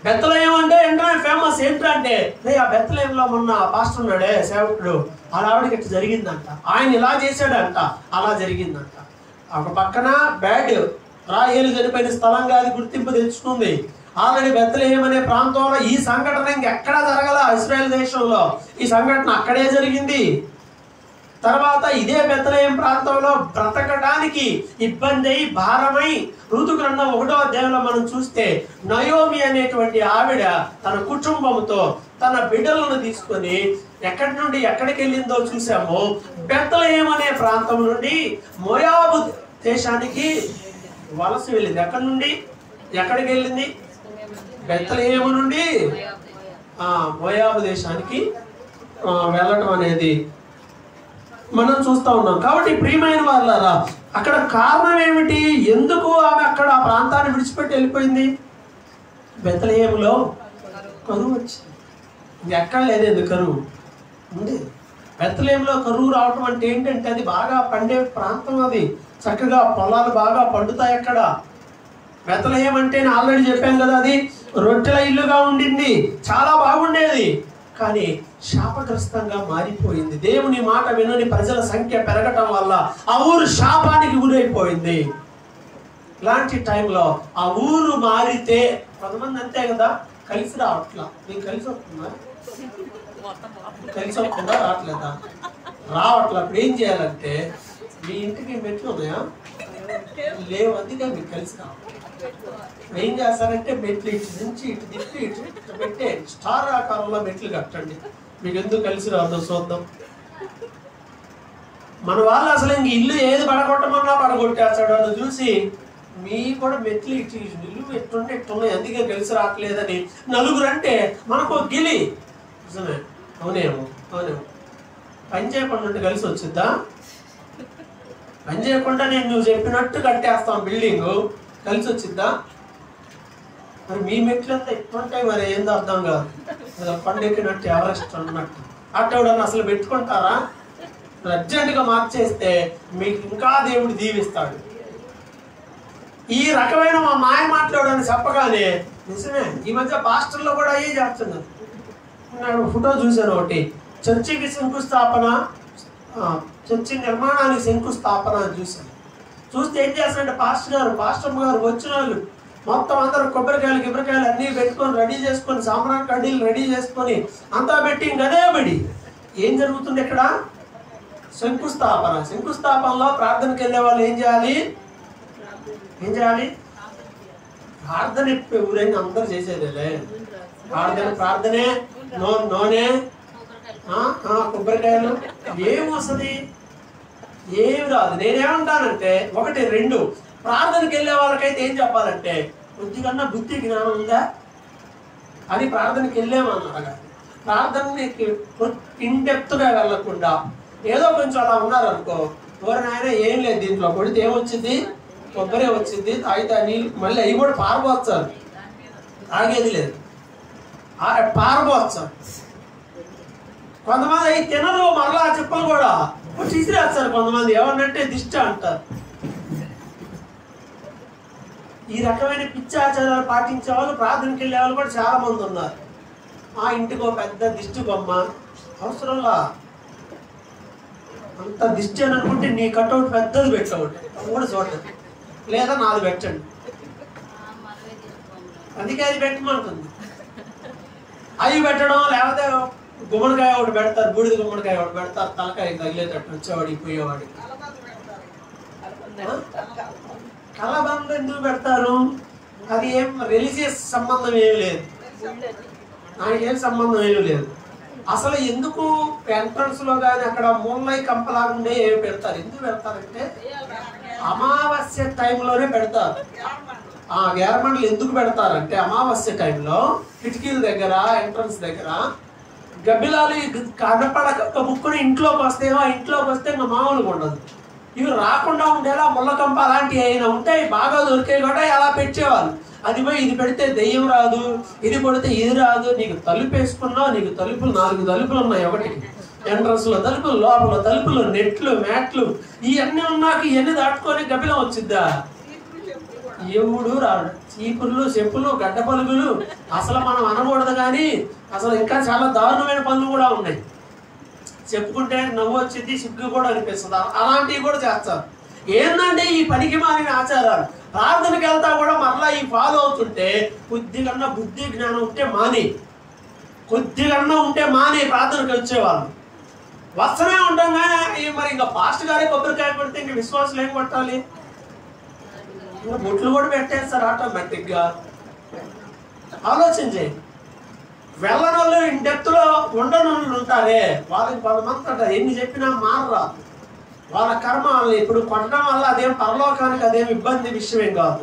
బెత్లెహేం అంటే ఏంటంటే ఫేమస్ ఏంటంటే ఆ బెత్లెహేంలో మొన్న పాస్టర్ ఉన్నాడే సేవకుడు, ఆవిడకి ఇట్లా జరిగిందంట, ఆయన ఇలా చేశాడంట, అలా జరిగిందంట. ఒక పక్కన బ్యాడ్ రాహేలు చనిపోయిన స్థలంగా అది గుర్తింపు తెచ్చుకుంది. ఆల్రెడీ బెత్లెహేం అనే ప్రాంతంలో ఈ సంఘటన ఇంకెక్కడా జరగల. ఇశ్రాయేల్ దేశంలో ఈ సంఘటన అక్కడే జరిగింది. తర్వాత ఇదే బెత్లెహేం ప్రాంతంలో బ్రతకడానికి ఇబ్బంది అయి భారమై ఋతు గ్రంథం 1వ అధ్యాయంలో మనం చూస్తే నయోమి అనేటువంటి ఆవిడ తన కుటుంబంతో తన బిడ్డలను తీసుకొని ఎక్కడి నుండి ఎక్కడికి వెళ్ళిందో చూసాము. బెత్లెహేం అనే ప్రాంతం నుండి మోయాబు దేశానికి వలస వెళ్ళింది. ఎక్కడి నుండి ఎక్కడికి వెళ్ళింది? బెత్లెహేము నుండి మోయాబు దేశానికి వెళ్ళటం అనేది మనం చూస్తూ ఉన్నాం. కాబట్టి ప్రియమైన వాళ్ళారా, అక్కడ కారణం ఏమిటి, ఎందుకు ఆమె అక్కడ ఆ ప్రాంతాన్ని విడిచిపెట్టి వెళ్ళిపోయింది? బెత్లెహేములో కరువు వచ్చింది. ఇంకెక్కడ లేదు కరువు ఉంది. బెత్లెహేములో కరువు రావటం అంటే ఏంటంటే అది బాగా పండే ప్రాంతం, అది చక్కగా పొలాలు బాగా పండుతాయి అక్కడ. బెత్లెహేం అంటే నేను ఆల్రెడీ చెప్పాను కదా, అది రొట్టెల ఇల్లుగా ఉండింది, చాలా బాగుండేది. కానీ శాపగ్రస్తంగా మారిపోయింది. దేవుని మాట వినని ప్రజల సంఖ్య పెరగటం వల్ల ఆ ఊరు శాపానికి గురైపోయింది. ఇలాంటి టైంలో ఆ ఊరు మారితే కొంతమంది అంతే కదా, కలిసి రావట్లా. మీకు కలిసి వస్తుందా? కలిసి వస్తుందా? రావట్లేదా? రావట్లా. అప్పుడు ఏం చేయాలంటే, మీ ఇంటికి మెట్లు ఉన్నాయా? లేవు, అందుకే మీకు కలిసి రావట్లేదు. ఏం చేస్తారంటే మెట్లు ఇటు నుంచి ఇటు తిప్పి ఇటు పెట్టే స్టార్ ఆకారంలో మెట్లు కట్టండి. మీకు ఎందుకు కలిసి రావద్దు చూద్దాం. మన వాళ్ళు అసలు ఇంక ఇల్లు ఏది పడగొట్టమన్నా పడగొట్టేస్తాడు అని చూసి మీ కూడా మెట్లు ఇటు ఇల్లు ఎట్టుంటే ఎట్టున్నాయి, అందుకే కలిసి రావట్లేదని నలుగురు అంటే మనకు గిలి. నిజమే, అవునేమో అవునేమో. పని చేయకుండా ఉంటే కలిసి వచ్చిద్దా? పని చేయకుండా నేను నువ్వు చెప్పినట్టు కట్టేస్తాం బిల్డింగ్, కలిసి వచ్చిద్దా? మరి మీ మెట్లంతా ఎట్టుంటాయి, మరి ఏందో అర్థం కాదు. పండెక్కినట్టు ఎవరెస్ట్ అన్నట్టు అట్టేవాడని అసలు పెట్టుకుంటారా? అర్జెంటుగా మార్చేస్తే మీకు ఇంకా దేవుడు దీవిస్తాడు. ఈ రకమైన మా మాయ మాట్లాడని చెప్పగానే నిజమే, ఈ మధ్య పాస్టర్లో కూడా అయ్యే చేస్తున్నారు. నేను ఫోటో చూశాను ఒకటి, చర్చికి శంకుస్థాపన, చర్చి నిర్మాణానికి శంకుస్థాపన అని చూశాను. చూస్తే ఏం చేస్తారంటే పాస్టర్ గారు వచ్చిన వాళ్ళు మొత్తం అందరూ కొబ్బరికాయలు అన్నీ పెట్టుకొని రెడీ చేసుకొని, సాంబ్రాన్ కడ్డీలు రెడీ చేసుకొని అంతా పెట్టి గదే బడి. ఏం జరుగుతుంది ఇక్కడ? శంకుస్థాపనలో ప్రార్థనకి వెళ్ళే వాళ్ళు ఏం చేయాలి? ప్రార్థన ఊరైనా అందరూ చేసేదేలే. ప్రార్థనే, నూనె, కొబ్బరికాయలు ఏం వస్తుంది? ఏమి రాదు. నేనేమంటానంటే, 1 2 ప్రార్థనకి వెళ్ళే వాళ్ళకైతే ఏం చెప్పాలంటే, కొద్దికన్నా బుద్ధి జ్ఞానం ఉందా అని ప్రార్థనకి వెళ్ళామన్నారు. ప్రార్థనకి ఇన్డెప్త్గా వెళ్ళకుండా ఏదో కొంచెం అలా ఉన్నారనుకో, ఎవరినైనా ఏం లేదు, దీంట్లో కొడితే ఏమొచ్చింది? కొబ్బరి వచ్చింది, తాగితే నీళ్ళు, మళ్ళీ అవి కూడా పారబోస్తారు, తాగేది లేదు, పారబోస్తారు. కొంతమంది అవి తినరు, మరలా చెప్పలు కూడా తీసిరేస్తారు. కొంతమంది ఏమన్నంటే దిష్టి అంటారు. ఈ రకమైన పిచ్చాచారాలు పాటించే వాళ్ళు, ప్రార్థనకి వెళ్ళే వాళ్ళు కూడా చాలా మంది ఉన్నారు. మా ఇంటికి ఒక పెద్ద దిష్టి బొమ్మ అవసరంలా, అంత దిష్టి అని అనుకుంటే నీ కట్అవుట్ పెద్దది పెట్టవుట్ కూడా చూడండి, లేదా 4 పెట్టండి. అందుకే అది పెట్టమంటుంది. అవి పెట్టడం, లేకపోతే గుమ్మడికాయ ఒకటి పెడతారు, బూడిద గుమ్మడికాయ ఒకటి పెడతారు, తలకాయ తగిలేటట్టు వచ్చేవాడికి పోయేవాడికి. కలబంద ఎందుకు పెడతారు? అది ఏం రిలీజియస్ సంబంధం ఏమి లేదు, దానికి ఏం సంబంధం ఏమి లేదు. అసలు ఎందుకు ఎంట్రన్స్ లో కానీ అక్కడ మూలై కంపలాగుండే ఏమి పెడతారు? ఎందుకు పెడతారంటే అమావాస్య టైంలోనే పెడతారు. ఆ గేరమండలు ఎందుకు పెడతారంటే అమావాస్య టైంలో కిటికీల దగ్గర, ఎంట్రన్స్ దగ్గర గబ్బిలాలు కనపడక ముక్కుని ఇంట్లోకి వస్తేమో, ఇంట్లోకి వస్తే ఇంకా మామూలుగా ఉండదు. ఇవి రాకుండా ఉండేలా ముళ్ళకంప అలాంటివి అయినా ఉంటాయి, బాగా దొరికాయి కూడా అలా పెట్టేవాళ్ళు. అది పోయి ఇది పెడితే దెయ్యం రాదు, ఇది కొడితే ఇది రాదు. నీకు తలుపు వేసుకున్నావు, నీకు తలుపులు 4 తలుపులు ఉన్నాయి, ఒకటికి ఎంట్రన్స్ లో తలుపులు, లోపల తలుపులు, నెట్లు, మ్యాట్లు, ఇవన్నీ ఉన్నాక ఇవన్నీ దాటుకొని గబ్బిలం వచ్చిద్దా? ఎవడు రాడు. చీపుర్లు, చెప్పులు, గడ్డ పలుగులు అసలు మనం అనకూడదు, కానీ అసలు ఇంకా చాలా దారుణమైన పనులు కూడా ఉన్నాయి. చెప్పుకుంటే నవ్వు వచ్చింది, సిగ్గు కూడా అనిపిస్తుంది. అలాంటివి కూడా చేస్తారు. ఏంటంటే ఈ పనికి మారిన ఆచారాలు. ప్రార్థనకి వెళ్తా కూడా మరలా ఈ ఫాలో అవుతుంటే కొద్దిగన్నా బుద్ధి జ్ఞానం ఉంటే మాని, కొద్దిగన్నా ఉంటే మాని ప్రార్థనకి వచ్చేవాళ్ళు. వస్తూనే ఉంటాం కానీ మరి ఇంకా పాస్టర్ గారే కొబ్బరికాయ కొడితే ఇంక విశ్వాసం ఏం కొట్టాలి? ఇంకా బొట్లు కూడా పెట్టేస్తారు ఆటోమేటిక్గా. ఆలోచన చేయండి. వెళ్ళనోళ్ళు డెప్త్లో ఉండనోళ్ళు ఉంటారే, వాళ్ళకి కొంతమంది అంటారు ఎన్ని చెప్పినా మారరా. వాళ్ళ కర్మ వాళ్ళని ఇప్పుడు కొట్టడం వల్ల అదేం పరలోకానికి అదేం ఇబ్బంది విషయమేం కాదు.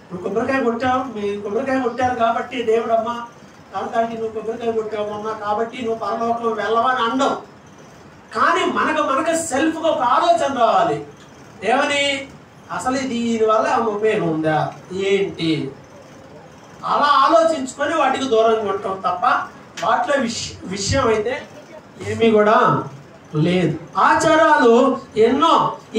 నువ్వు కొబ్బరికాయ కొట్టావు, మీరు కొబ్బరికాయ కొట్టారు కాబట్టి దేవుడమ్మా కాబట్టి నువ్వు కొబ్బరికాయ కొట్టావమ్మా కాబట్టి నువ్వు పరలోకం వెళ్ళవని అనడం. కానీ మనకు సెల్ఫ్గా ఒక ఆలోచన రావాలి. ఏమని? అసలు దీనివల్ల ఉపయోగం ఉందా ఏంటి? అలా ఆలోచించుకొని వాటికి దూరంగా ఉంటాం తప్ప వాటిలో విషయం అయితే ఏమీ కూడా లేదు. ఆచారాలు ఎన్నో.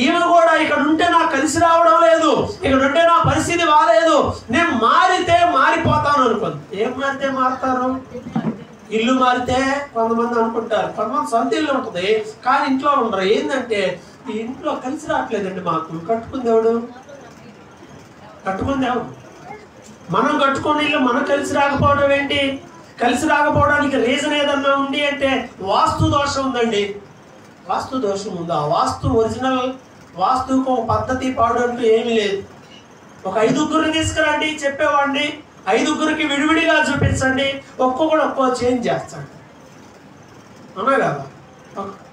ఈమె కూడా ఇక్కడ ఉంటే నాకు కలిసి రావడం లేదు, ఇక్కడ ఉంటే నా పరిస్థితి బాగాలేదు, నేను మారితే మారిపోతాను అనుకుంది. ఏం మారితే మారుతారు? ఇల్లు మారితే కొంతమంది అనుకుంటారు, కొంతమంది సొంత ఇల్లు ఉంటుంది కానీ ఇంట్లో ఉండరు. ఏంటంటే ఈ ఇంట్లో కలిసి రావట్లేదండి మాకు. కట్టుకుంది ఎవడు? మనం కట్టుకునే ఇల్లు మనకు కలిసి రాకపోవడం ఏంటి? కలిసి రాకపోవడానికి రీజన్ ఏదన్నా ఉంది అంటే వాస్తు దోషం ఉందండి. వాస్తు దోషం ఉందా? వాస్తు ఒరిజినల్ వాస్తుకు ఒక పద్ధతి పాడంటూ ఏమీ లేదు. ఒక 5గురిని తీసుకురండి చెప్పేవాడిని, 5గురికి విడివిడిగా చూపించండి, ఒక్కొక్కడు ఒక్కో చేంజ్ చేస్తాడు. అవునా కదా?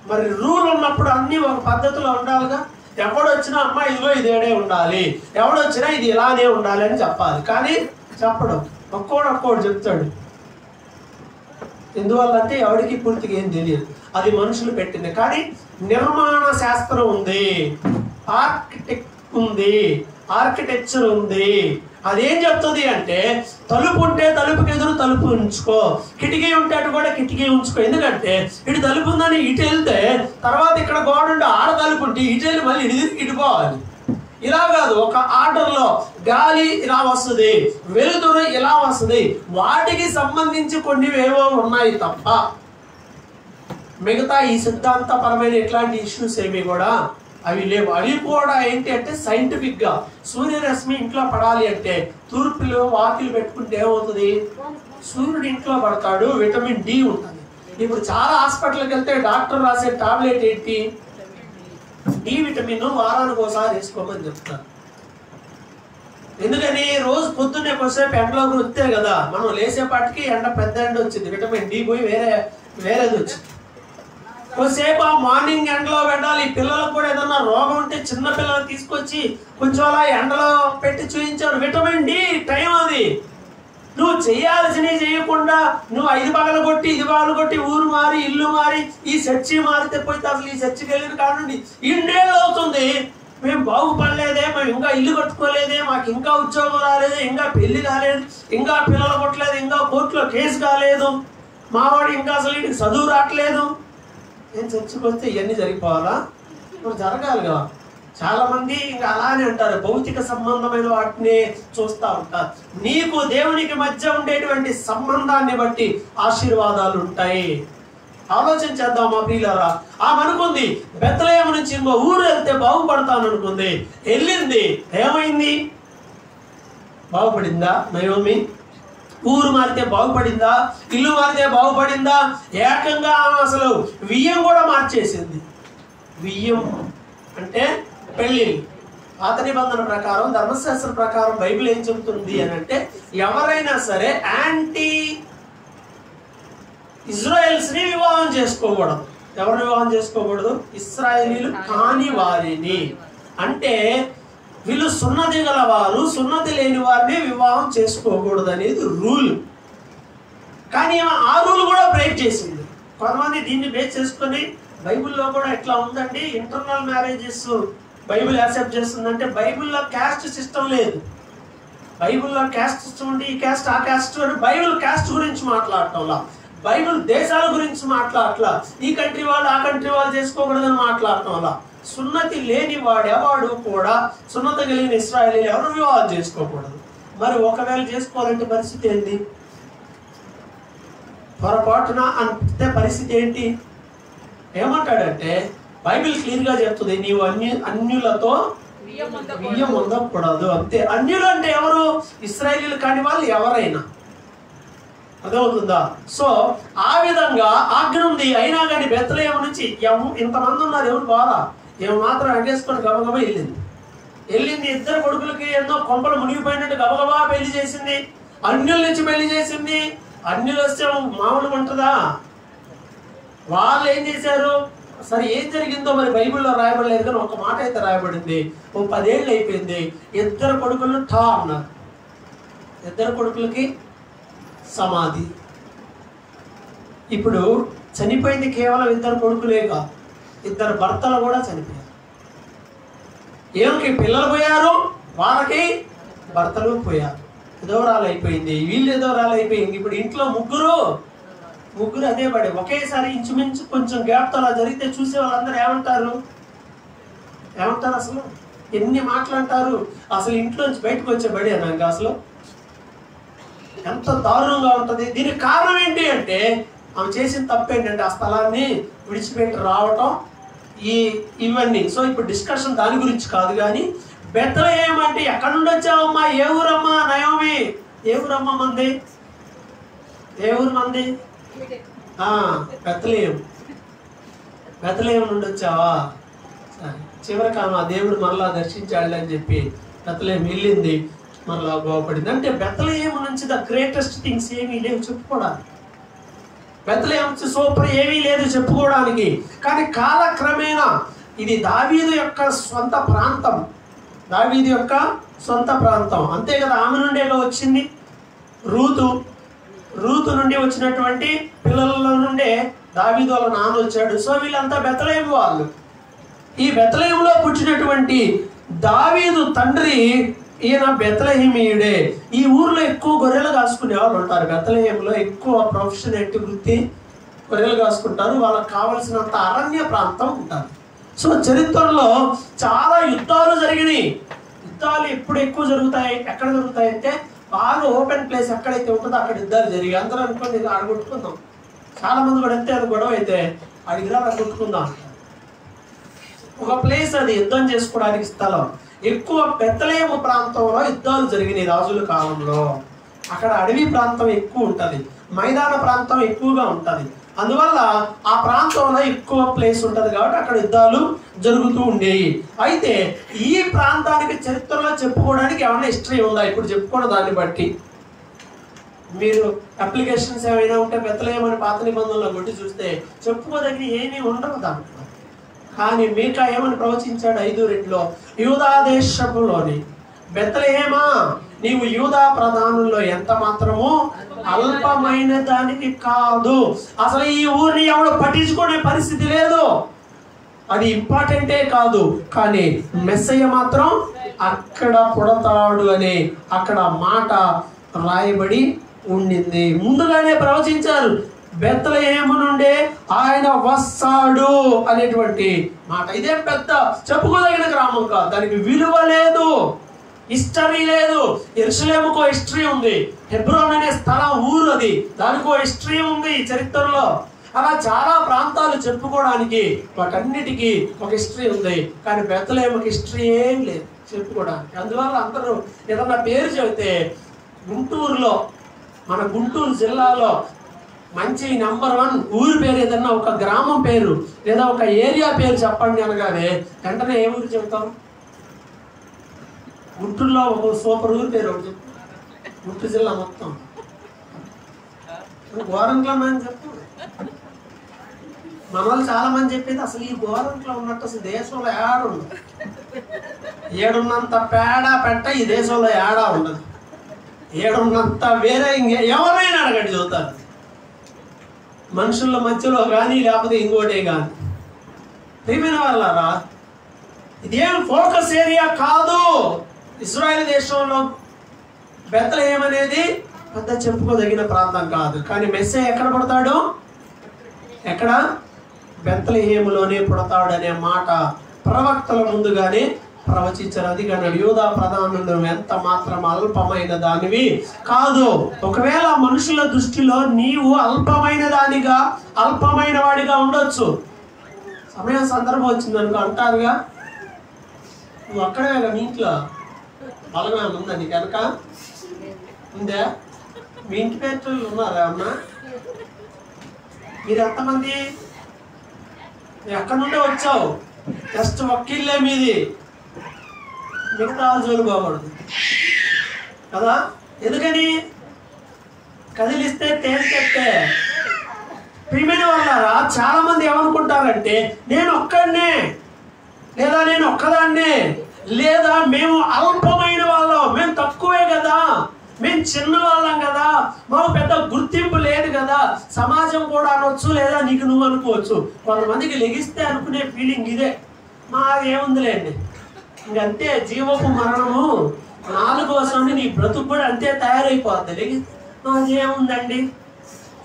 మరి రూల్ ఉన్నప్పుడు అన్నీ ఒక పద్ధతిలో ఉండాలిగా. ఎవడొచ్చినా అమ్మ ఇదిగో ఇదేడే ఉండాలి, ఎవడొచ్చినా ఇది ఇలానే ఉండాలి అని చెప్పాలి. కానీ చెప్పడం ఒక్కోడు చెప్తాడు. ఎందువల్ల అంటే ఎవరికి పూర్తిగా ఏం తెలియదు, అది మనుషులు పెట్టింది. కానీ నిర్మాణ శాస్త్రం ఉంది, ఆర్కిటెక్చర్ ఉంది. అదేం చెప్తుంది అంటే తలుపు ఉంటే తలుపుకి ఎదురు తలుపు ఉంచుకో, కిటికీ ఉంటే అటు కూడా కిటికీ ఉంచుకో. ఎందుకంటే ఇటు తలుపు ఉందని ఇటు వెళ్తే తర్వాత ఇక్కడ గోడ ఉంటే ఆడ తలుపు ఉంటే ఇటు వెళ్ళి మళ్ళీ ఇటుపోవాలి. ఇలా కాదు, ఒక ఆర్డర్లో గాలి ఇలా వస్తుంది, వెలుతురు ఇలా వస్తుంది. వాటికి సంబంధించి కొన్ని ఏవో ఉన్నాయి తప్ప మిగతా ఈ సిద్ధాంతపరమైన ఇట్లాంటి ఇష్యూస్ ఏమి కూడా అవి లేవు. అవి కూడా ఏంటి అంటే సైంటిఫిక్ గా సూర్యరశ్మి ఇంట్లో పడాలి అంటే తూర్పులో వాకిలు పెట్టుకుంటే ఏమవుతుంది? సూర్యుడు ఇంట్లో పడతాడు, విటమిన్ డి ఉంటుంది. ఇప్పుడు చాలా హాస్పిటల్కి వెళ్తే డాక్టర్ రాసే టాబ్లెట్ ఏంటి? డి విటమిన్ వారానికి ఒకసారి వేసుకోమని చెప్తారు. ఎందుకని? రోజు పొద్దున్నే కొద్దిసేపు ఎండలోకి వస్తే కదా, మనం లేసేపాటికి ఎండ పెద్ద ఎండ వచ్చింది, విటమిన్ డి పోయి వేరేది వచ్చింది. కొద్దిసేపు ఆ మార్నింగ్ ఎండలో పెట్టాలి. పిల్లలకు కూడా ఏదన్నా రోగం ఉంటే చిన్న పిల్లలు తీసుకొచ్చి కొంచెం అలా ఎండలో పెట్టి చూపించారు. విటమిన్ డి టైం అది. నువ్వు చేయాల్సినవి చేయకుండా నువ్వు 5 పగలు కొట్టి 10 పగలు కొట్టి ఊరు మారి ఇల్లు మారి ఈ చర్చి మారితే పోతే అసలు ఈ చర్చికి వెళ్ళిన కానుండి ఇన్నేళ్ళు అవుతుంది, మేము బాగుపడలేదే, మేము ఇంకా ఇల్లు కట్టుకోలేదే, మాకు ఇంకా ఉద్యోగం రాలేదే, ఇంకా పెళ్లి కాలేదు, ఇంకా పిల్లలు కొట్టలేదు, ఇంకా కోర్టులో కేసు కాలేదు, మావాడు ఇంకా అసలు ఇంటికి చదువు రావట్లేదు. ఏం చర్చకు వస్తే ఇవన్నీ జరిగిపోవాలా? ఇప్పుడు జరగాలి కదా. చాలా మంది ఇంకా అలానే అంటారు, భౌతిక సంబంధమైన వాటిని చూస్తూ ఉంటారు. నీకు దేవునికి మధ్య ఉండేటువంటి సంబంధాన్ని బట్టి ఆశీర్వాదాలు ఉంటాయి. ఆలోచన చేద్దామా ప్రియులారా? ఆమె అనుకుంది బెత్లెహేము నుంచి ఇంకో ఊరు వెళ్తే బాగుపడతాను అనుకుంది, వెళ్ళింది, ఏమైంది? బాగుపడిందా నయోమి? ఊరు మారితే బాగుపడిందా, ఇల్లు మారితే బాగుపడిందా, ఏకంగా అసలు వియ్యం కూడా మార్చేసింది. వియ్యం అంటే పెళ్ళి. పాత నిబంధన ప్రకారం, ధర్మశాస్త్రం ప్రకారం బైబిల్ ఏం చెబుతుంది అని అంటే, ఎవరైనా సరే యాంటీ ఇజ్రాయెల్స్ని వివాహం చేసుకోకూడదు. ఎవరు వివాహం చేసుకోకూడదు? ఇశ్రాయేలీలు కాని వారిని. అంటే వీళ్ళు సున్నతి గలవారు, సున్నతి లేని వారిని వివాహం చేసుకోకూడదు అనేది రూల్. కానీ ఆ రూల్ కూడా బ్రేక్ చేసింది. కొంతమంది దీన్ని బేస్ చేసుకొని బైబిల్లో కూడా ఎట్లా ఉందండి, ఇంటర్నల్ మ్యారేజెస్ బైబిల్ యాక్సెప్ట్ చేస్తుందంటే, బైబిల్లో క్యాస్ట్ సిస్టమ్ లేదు. బైబిల్లో క్యాస్ట్ సిస్టమ్ ఉంటే ఈ క్యాస్ట్ ఆ క్యాస్ట్ అని బైబిల్ క్యాస్ట్ గురించి మాట్లాడటంలా, బైబిల్ దేశాల గురించి మాట్లాడట్లా, ఈ కంట్రీ వాళ్ళు ఆ కంట్రీ వాళ్ళు చేసుకోకూడదని మాట్లాడటంలా. సున్నతి లేని వాడెవాడు కూడా, సున్నతి కలిగిన ఇశ్రాయేలీలు ఎవరు వివాహం చేసుకోకూడదు. మరి ఒకవేళ చేసుకోవాలంటే పరిస్థితి ఏంటి? పొరపాటున అంటే పరిస్థితి ఏంటి? ఏమంటాడంటే బైబిల్ క్లియర్గా చెప్తుంది, నీవు అన్యులతో బియ్యం ఉండకూడదు. అంతే. అన్యులు అంటే ఎవరు? ఇశ్రాయేలీలు కాని వాళ్ళు ఎవరైనా. అర్థమవుతుందా? సో ఆ విధంగా ఆజ్ఞ ఉంది. అయినా కానీ బెత్లెహేము నుంచి ఇంతమంది ఉన్నారు, ఎవరు బాగా ఏమో మాత్రం అడ్డేసుకొని గబగబా వెళ్ళింది. ఇద్దరు కొడుకులకి ఎన్నో కొంపలు మునిగిపోయినట్టు గబగబా పెళ్లి చేసింది. అన్యుల నుంచి పెళ్లి చేసింది. అన్యులు వస్తే మామూలుగా ఉంటుందా? వాళ్ళు ఏం చేశారు? సరే ఏం జరిగిందో మరి బైబిల్లో రాయబడలేదు, కానీ ఒక మాట అయితే రాయబడింది. 10 ఏళ్ళు అయిపోయింది, ఇద్దరు కొడుకులను ఠా అన్నారు. ఇద్దరు కొడుకులకి సమాధి. ఇప్పుడు చనిపోయింది కేవలం ఇద్దరు కొడుకులే కాదు, ఇద్దరు భర్తలు కూడా చనిపోయారు. ఏమికి పిల్లలు పోయారు, వాళ్ళకి భర్తలు పోయారు. ఎదోరాలు అయిపోయింది, వీళ్ళు ఎదోరాలు అయిపోయింది. ఇప్పుడు ఇంట్లో ముగ్గురు అదే పడి ఒకేసారి ఇంచుమించు కొంచెం గ్యాప్తో అలా జరిగితే చూసే వాళ్ళందరూ ఏమంటారు? అసలు ఎన్ని మాట్లాంటారు? అసలు ఇంట్లోంచి బయటకు వచ్చే బడి అన్నాక అసలు ఎంత దారుణంగా ఉంటుంది. దీనికి కారణం ఏంటి అంటే, ఆమె చేసిన తప్పు ఏంటంటే ఆ స్థలాన్ని విడిచిపెట్టి రావటం, ఇవన్నీ. సో ఇప్పుడు డిస్కషన్ దాని గురించి కాదు. కానీ బెత్లెహేము అంటే ఎక్కడి నుండి వచ్చావమ్మా? ఏ ఊరమ్మా నయోమి? ఏ ఊరమ్మా మంది? ఏ ఊరు మంది? బెత్లెహేము నుండి వచ్చావా? సరే, చివరికి ఆమె దేవుడు మరలా దర్శించాడు అని చెప్పి బెత్లెహేము వెళ్ళింది, మరలా బాగుపడింది. అంటే బెత్లెహేము నుంచి ద గ్రేటెస్ట్ థింగ్స్ ఏమీ లేవు చెప్పుకోవడానికి. బెత్లెహేము నుంచి సూపర్ ఏమీ లేదు చెప్పుకోవడానికి. కానీ కాలక్రమేణా ఇది దావీదు యొక్క సొంత ప్రాంతం. దావీదు యొక్క సొంత ప్రాంతం అంతే కదా. ఆమె నుండేగా వచ్చింది రూతు నుండి వచ్చినటువంటి పిల్లల నుండే దావీదు వాళ్ళ నాన్న వచ్చాడు. సో వీళ్ళంతా బెత్లెహేము వాళ్ళు. ఈ బెత్లెహేములో పుట్టినటువంటి దావీదు తండ్రి ఈయన బెత్లెహేమీయుడే. ఈ ఊర్లో ఎక్కువ గొర్రెలు కాసుకునే వాళ్ళు ఉంటారు. బెత్లెహేములో ఎక్కువ ప్రొఫెషనల్ వృత్తి, గొర్రెలు కాసుకుంటారు. వాళ్ళకి కావలసినంత అరణ్య ప్రాంతం ఉంటారు. సో చరిత్రలో చాలా యుద్ధాలు జరిగినాయి. యుద్ధాలు ఎప్పుడు ఎక్కువ జరుగుతాయి, ఎక్కడ జరుగుతాయి అంటే బాగా ఓపెన్ ప్లేస్ ఎక్కడైతే ఉంటుందో అక్కడ యుద్ధాలు జరిగి అందరూ అనుకోండి ఆడ కొట్టుకుందాం. చాలా మంది కూడా అంతే, అది గొడవ అయితే అడిగిరా అలా కొట్టుకుందాం. ఒక ప్లేస్ అది యుద్ధం చేసుకోవడానికి స్థలం. ఎక్కువ బెత్లెహేము ప్రాంతంలో యుద్ధాలు జరిగినాయి రాజుల కాలంలో. అక్కడ అడవి ప్రాంతం ఎక్కువ ఉంటుంది, మైదాన ప్రాంతం ఎక్కువగా ఉంటుంది. అందువల్ల ఆ ప్రాంతంలో ఎక్కువ ప్లేస్ ఉంటుంది కాబట్టి అక్కడ యుద్ధాలు జరుగుతూ ఉండేవి. అయితే ఈ ప్రాంతానికి చరిత్రలో చెప్పుకోవడానికి ఏమైనా హిస్టరీ ఉందా? ఇప్పుడు చెప్పుకోవడం దాన్ని బట్టి మీరు అప్లికేషన్స్ ఏమైనా ఉంటే బెత్లెహేము అని పాత నిబంధనలో కొట్టి చూస్తే చెప్పుకోదగిన ఏమీ ఉండవు దాంట్లో. కానీ మీకా ఏమని ప్రవచించాడు 5:2 యూదా దేశములోని బెత్లెహేమా, నీవు యూదా ప్రధానుల్లో ఎంత మాత్రము అల్పమైన దానికి కాదు. అసలు ఈ ఊరిని ఎవడు పట్టించుకునే పరిస్థితి లేదు, అది ఇంపార్టెంటే కాదు. కానీ మెస్సయ్య మాత్రం అక్కడ పుడతాడు అని అక్కడ మాట రాయబడి ఉండింది. ముందుగానే ప్రవచించారు, బెత్లెహేము నుండే ఆయన వస్తాడు అనేటువంటి మాట. ఇదే పెద్ద చెప్పుకోదగిన గ్రామం కాదు, దానికి విలువ లేదు, హిస్టరీ లేదు. యెరూషలేముకో హిస్టరీ ఉంది, హెబ్రోన్ అనే స్థలం ఊరు అది, దానికో హిస్టరీ ఉంది చరిత్రలో. అలా చాలా ప్రాంతాలు చెప్పుకోవడానికి వాటన్నిటికీ ఒక హిస్టరీ ఉంది. కానీ బెత్లెహేముకి హిస్టరీ ఏం లేదు చెప్పుకోవడానికి. అందువల్ల అందరూ ఏదన్నా పేరు చెబితే గుంటూరులో మన గుంటూరు జిల్లాలో మంచి నెంబర్ 1 ఊరి పేరు ఏదన్నా, ఒక గ్రామం పేరు లేదా ఒక ఏరియా పేరు చెప్పండి అనగానే వెంటనే ఏ ఊరు చెప్తాం? గుంటూరులో ఒక సూపర్ ఊరి పేరు ఒకటి చెప్తాం. గుంటూరు జిల్లా మొత్తం గోరంట్ల అని చెప్తాం. మన వాళ్ళు చాలా మంది చెప్పేది అసలు ఈ గోరంట్లో ఉన్నట్టు అసలు దేశంలో ఏడ ఉండదు. ఏడున్నంత పేడ పెట్ట ఈ దేశంలో ఏడా ఉండదు. ఏడున్నంత వేరే ఎవరైనా అడగండి చదువుతారు. మనుషుల మధ్యలో కానీ లేకపోతే ఇంకోటే కానీ. ప్రియమైన వాళ్ళారా, ఇదేం ఫోకస్ ఏరియా కాదు. ఇజ్రాయెల్ దేశంలో బెత్లెహేమ్ అనేది పెద్ద చెప్పుకోదగిన ప్రాంతం కాదు. కానీ మెస్సయ్య ఎక్కడ పుడతాడు? ఎక్కడ? బెత్లెహేములోనే పుడతాడు అనే మాట ప్రవక్తల ముందుగానే ప్రవచించారు. అది కానీ యూదా ప్రధానులు ఎంత మాత్రం అల్పమైన దానివి కాదు. ఒకవేళ మనుషుల దృష్టిలో నీవు అల్పమైన దానిగా, అల్పమైన వాడిగా ఉండొచ్చు. సమయం సందర్భం వచ్చిందనుకో అంటారుగా, నువ్వు అక్కడే మీ ఇంట్లో బలమే ఉందా? నీకు వెనక ఉందా? మీ ఇంటి పేరు ఉన్నారా అమ్మా? మీరు ఎంతమంది? ఎక్కడి నుండే వచ్చావు? జస్ట్ ఒక్కిళ్ళే మీది, మిగతా జోలు పోకూడదు కదా. ఎందుకని? కదిలిస్తే తేలికెత్తే. ప్రియమైన వాళ్ళారా, చాలా మంది ఏమనుకుంటారంటే నేను ఒక్కడినే, లేదా నేను ఒక్కదాన్నే, లేదా మేము అల్పమైన వాళ్ళం, మేము తక్కువే కదా, మేము చిన్న వాళ్ళం కదా, మాకు పెద్ద గుర్తింపు లేదు కదా, సమాజం కూడా అనొచ్చు, లేదా నీకు నువ్వు అనుకోవచ్చు. కొంతమందికి లెగిస్తే అనుకునే ఫీలింగ్ ఇదే, మాకేముందిలేండి ఇంకంతే, జీవపు మరణము 4వ సంధి, నీ బ్రతుకు కూడా అంతే తయారైపోద్ది. లెగిస్తే మాకేముందండి,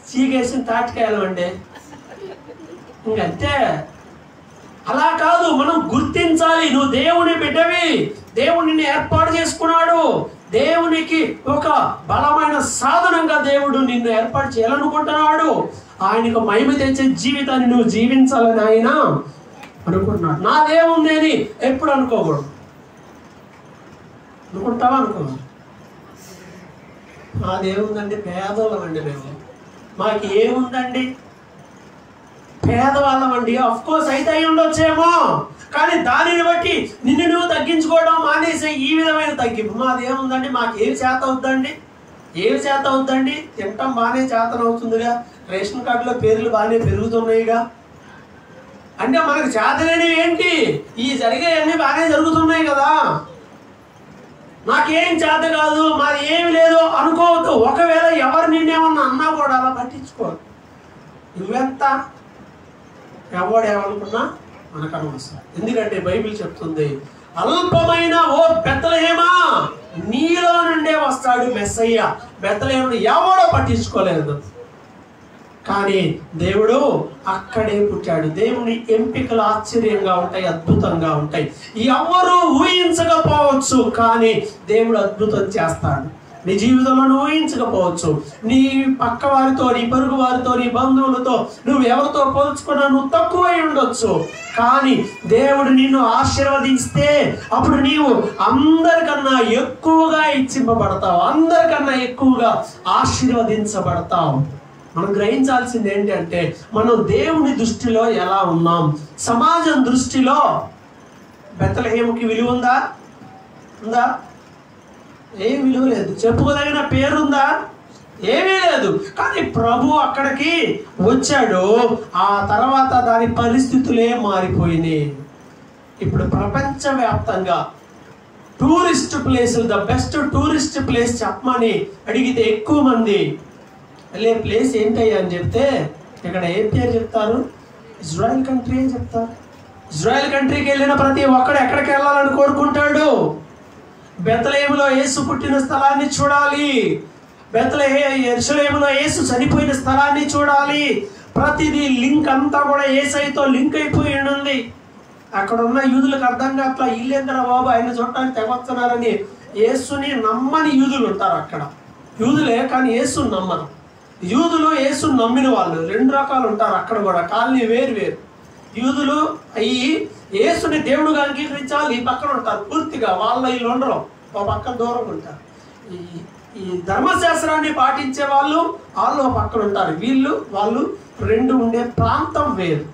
చీకేసిన తాటికాయలు అండి, ఇంకంతే. అలా కాదు, మనం గుర్తించాలి. నువ్వు దేవుని బిడ్డవి, దేవుడు నిన్ను ఏర్పాటు చేసుకున్నాడు. దేవునికి ఒక బలమైన సాధనంగా దేవుడు నిన్ను ఏర్పాటు చేయాలనుకుంటున్నాడు. ఆయనకు మహిమ తెచ్చే జీవితాన్ని నువ్వు జీవించాలని ఆయన అనుకుంటున్నాడు. నా దేవుంది అని ఎప్పుడు అనుకోకూడదు. అనుకుంటావా? అనుకోవాలి. నా దేవుందండి, పేదవాళ్ళం అండి మేము, మాకు ఏముందండి, పేదవాళ్ళం అండి. ఆఫ్ కోర్స్ అయితే అయి ఉండొచ్చేమో, కానీ దానిని బట్టి నిన్ను నువ్వు తగ్గించుకోవడం మానేసే ఈ విధమైన తగ్గింపు. మాదేముందండి, మాకు ఏమి చేత అవుద్దండి, ఏమి చేత అవుద్దండి, తింటాం బాగానే చేతనవుతుందిగా, రేషన్ కార్డులో పేర్లు బాగానే పెరుగుతున్నాయిగా, అంటే మనకు చేతలేనివి ఏంటి, ఈ జరిగేవన్నీ బాగానే జరుగుతున్నాయి కదా, నాకేం చేత కాదు, మాది ఏమి లేదు అనుకోవద్దు. ఒకవేళ ఎవరు నిన్నేమన్నా అన్నా కూడా అలా పట్టించుకోదు. నువ్వెంత ఎవడేమనుకున్నా మనకు అనవసరం. ఎందుకంటే బైబిల్ చెప్తుంది, అల్పమైన ఓ బెత్లెహేమా, నీలో నుండే వస్తాడు మెస్సయ్య. బెత్లెహేమును ఎవడో పట్టించుకోలేదు, కానీ దేవుడు అక్కడే పుట్టాడు. దేవుని ఎంపికలు ఆశ్చర్యంగా ఉంటాయి, అద్భుతంగా ఉంటాయి. ఎవరు ఊహించకపోవచ్చు, కానీ దేవుడు అద్భుతం చేస్తాడు. నీ జీవితంలో ఊహించకపోవచ్చు, నీ పక్క వారితో, నీ పొరుగు వారితో, నీ బంధువులతో నువ్వు ఎవరితో పోల్చుకున్నా నువ్వు తక్కువై ఉండొచ్చు, కానీ దేవుడు నిన్ను ఆశీర్వదిస్తే అప్పుడు నీవు అందరికన్నా ఎక్కువగా ఇచ్చింపబడతావు, అందరికన్నా ఎక్కువగా ఆశీర్వదించబడతావు. మనం గ్రహించాల్సింది ఏంటంటే, మనం దేవుని దృష్టిలో ఎలా ఉన్నాం. సమాజం దృష్టిలో బెత్లెహేముకి విలువ ఉందా? ఉందా? ఏం విలువ లేదు. చెప్పుకోదగిన పేరుందా? ఏమీ లేదు. కానీ ప్రభు అక్కడికి వచ్చాడు. ఆ తర్వాత దాని పరిస్థితులే మారిపోయినాయి. ఇప్పుడు ప్రపంచవ్యాప్తంగా టూరిస్ట్ ప్లేసులు, ద బెస్ట్ టూరిస్ట్ ప్లేస్ చెప్పమని అడిగితే ఎక్కువ మంది వెళ్ళే ప్లేస్ ఏంటయ్యా అని చెప్తే ఇక్కడ ఏ పేరు చెప్తారు? ఇజ్రాయెల్ కంట్రీ అని చెప్తారు. ఇజ్రాయెల్ కంట్రీకి వెళ్ళిన ప్రతి ఒక్కడు ఎక్కడికి వెళ్ళాలని కోరుకుంటాడు? బెత్లెహేములో యేసు పుట్టిన స్థలాన్ని చూడాలి, యెరూషలేములో యేసు చనిపోయిన స్థలాన్ని చూడాలి. ప్రతిదీ లింక్ అంతా కూడా యేసయ్యతో లింక్ అయిపోయి ఉంది. అక్కడ ఉన్న యూదులకు అర్థం కాట్లా, వీళ్ళేంద్ర బాబు ఆయన చూడటానికి తెగొస్తున్నారని. యేసుని నమ్మని యూదులు ఉంటారు అక్కడ, యూదులే కానీ యేసుని నమ్మరు. యూదులు యేసుని నమ్మిన వాళ్ళు 2 రకాలు ఉంటారు అక్కడ కూడా, కాలనీ వేరు వేరు. యూదులు అయ్యి యేసుని దేవుడుగా అంగీకరించాలి, ఈ పక్కన ఉంటారు పూర్తిగా, వాళ్ళ వీళ్ళు ఉండరు, ఒక పక్కన దూరంగా ఉంటారు. ఈ ధర్మశాస్త్రాన్ని పాటించే వాళ్ళు పక్కన ఉంటారు, వాళ్ళు రెండు ఉండే ప్రాంతం వేరు.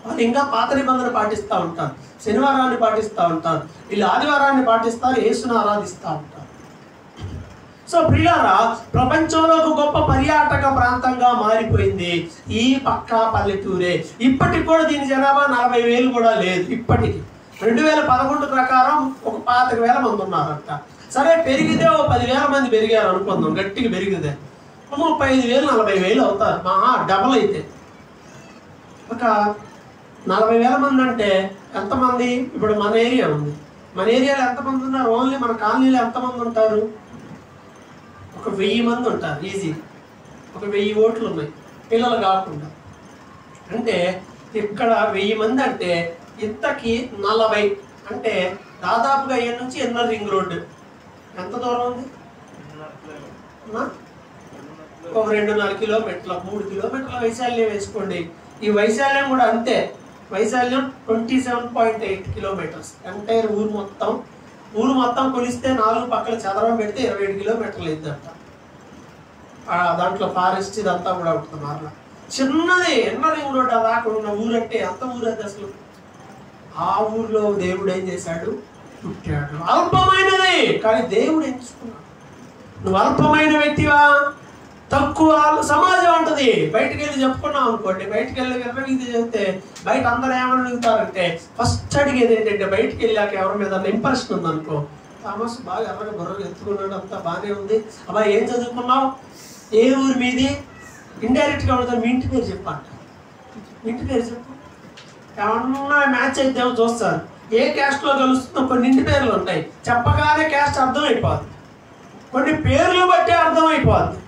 వాళ్ళు ఇంకా పాత నిబంధన పాటిస్తూ ఉంటారు, శనివారాన్ని పాటిస్తూ ఉంటారు, వీళ్ళు ఆదివారాన్ని పాటిస్తారు, యేసును ఆరాధిస్తూ ఉంటారు. సో ప్రియులారా, ప్రపంచంలో ఒక గొప్ప పర్యాటక ప్రాంతంగా మారిపోయింది ఈ పక్కా పల్లెటూరే. ఇప్పటికి కూడా దీని జనాభా 40,000 కూడా లేదు. ఇప్పటికి 2011 ప్రకారం ఒక 25,000 మంది ఉన్నారంట. సరే, పెరిగితే ఓ 10,000 మంది పెరిగారు అనుకుందాం, గట్టిగా పెరిగితే 35,000 40,000 అవుతారు, మహా డబల్ అయితే. ఒక 40,000 మంది అంటే ఎంతమంది? ఇప్పుడు మన ఏరియా ఉంది, మన ఏరియాలో ఎంతమంది ఉన్నారు? ఓన్లీ మన కాలనీలో ఎంతమంది ఉంటారు? ఒక 1000 మంది ఉంటారు ఈజీ. ఒక 1000 ఓట్లు ఉన్నాయి పిల్లలు కాకుండా. అంటే ఇక్కడ 1000 మంది అంటే ఇంతకి 40, అంటే దాదాపుగా ఇక్కడ నుంచి ఇన్నర్ రింగ్ రోడ్డు ఎంత దూరం ఉంది? ఒక 2-4 కిలోమీటర్ల 3 కిలోమీటర్ల వైశాల్యం వేసుకోండి. ఈ వైశాల్యం కూడా అంతే, వైశాల్యం 27.8 కిలోమీటర్స్. ఎంటైర్ ఊరు మొత్తం కొలిస్తే 4 పక్కల చదరం పెడితే 27 కిలోమీటర్లు అవుతుందంట. దాంట్లో ఫారెస్ట్ ఇదంతా కూడా ఉంటుంది. మరలా చిన్నది ఇన్నర్ రింగ్ రోడ్ దాకా ఉన్న ఊరంటే అంత ఊరు అది అసలు. ఆ ఊర్లో దేవుడు ఏం చేశాడు? పుట్టాడు. అల్పమైనది కానీ దేవుడు ఎంచుకున్నాడు. నువ్వు అల్పమైన వ్యక్తివా? తక్కువ సమాజం ఉంటుంది. బయటకు వెళ్ళి చెప్పుకున్నావు అనుకోండి, బయటకు వెళ్ళి ఇది చెప్తే బయట అందరూ ఏమని అడుగుతారంటే ఫస్ట్ అడిగేది ఏంటంటే, బయటకు వెళ్ళాక ఎవరి మీద ఇంప్రెషన్ ఉందనుకో, థామస్ బాగా ఎర్రగా బుర్రగా ఎత్తుకున్నాడు, అంతా బాగానే ఉంది, అబ్బాయి ఏం చదువుకున్నావు, ఏ ఊరి మీది, ఇండైరెక్ట్గా ఉంటుంది, మీ ఇంటి పేరు చెప్పంట. మీ ఇంటి పేరు చెప్పు, ఏమన్నా మ్యాచ్ అయితే చూస్తారు. ఏ క్యాస్ట్లో కలుస్తుందో కొన్ని ఇంటి పేర్లు ఉంటాయి, చెప్పగానే క్యాస్ట్ అర్థమైపోద్ది, కొన్ని పేర్లు బట్టి అర్థమైపోద్ది.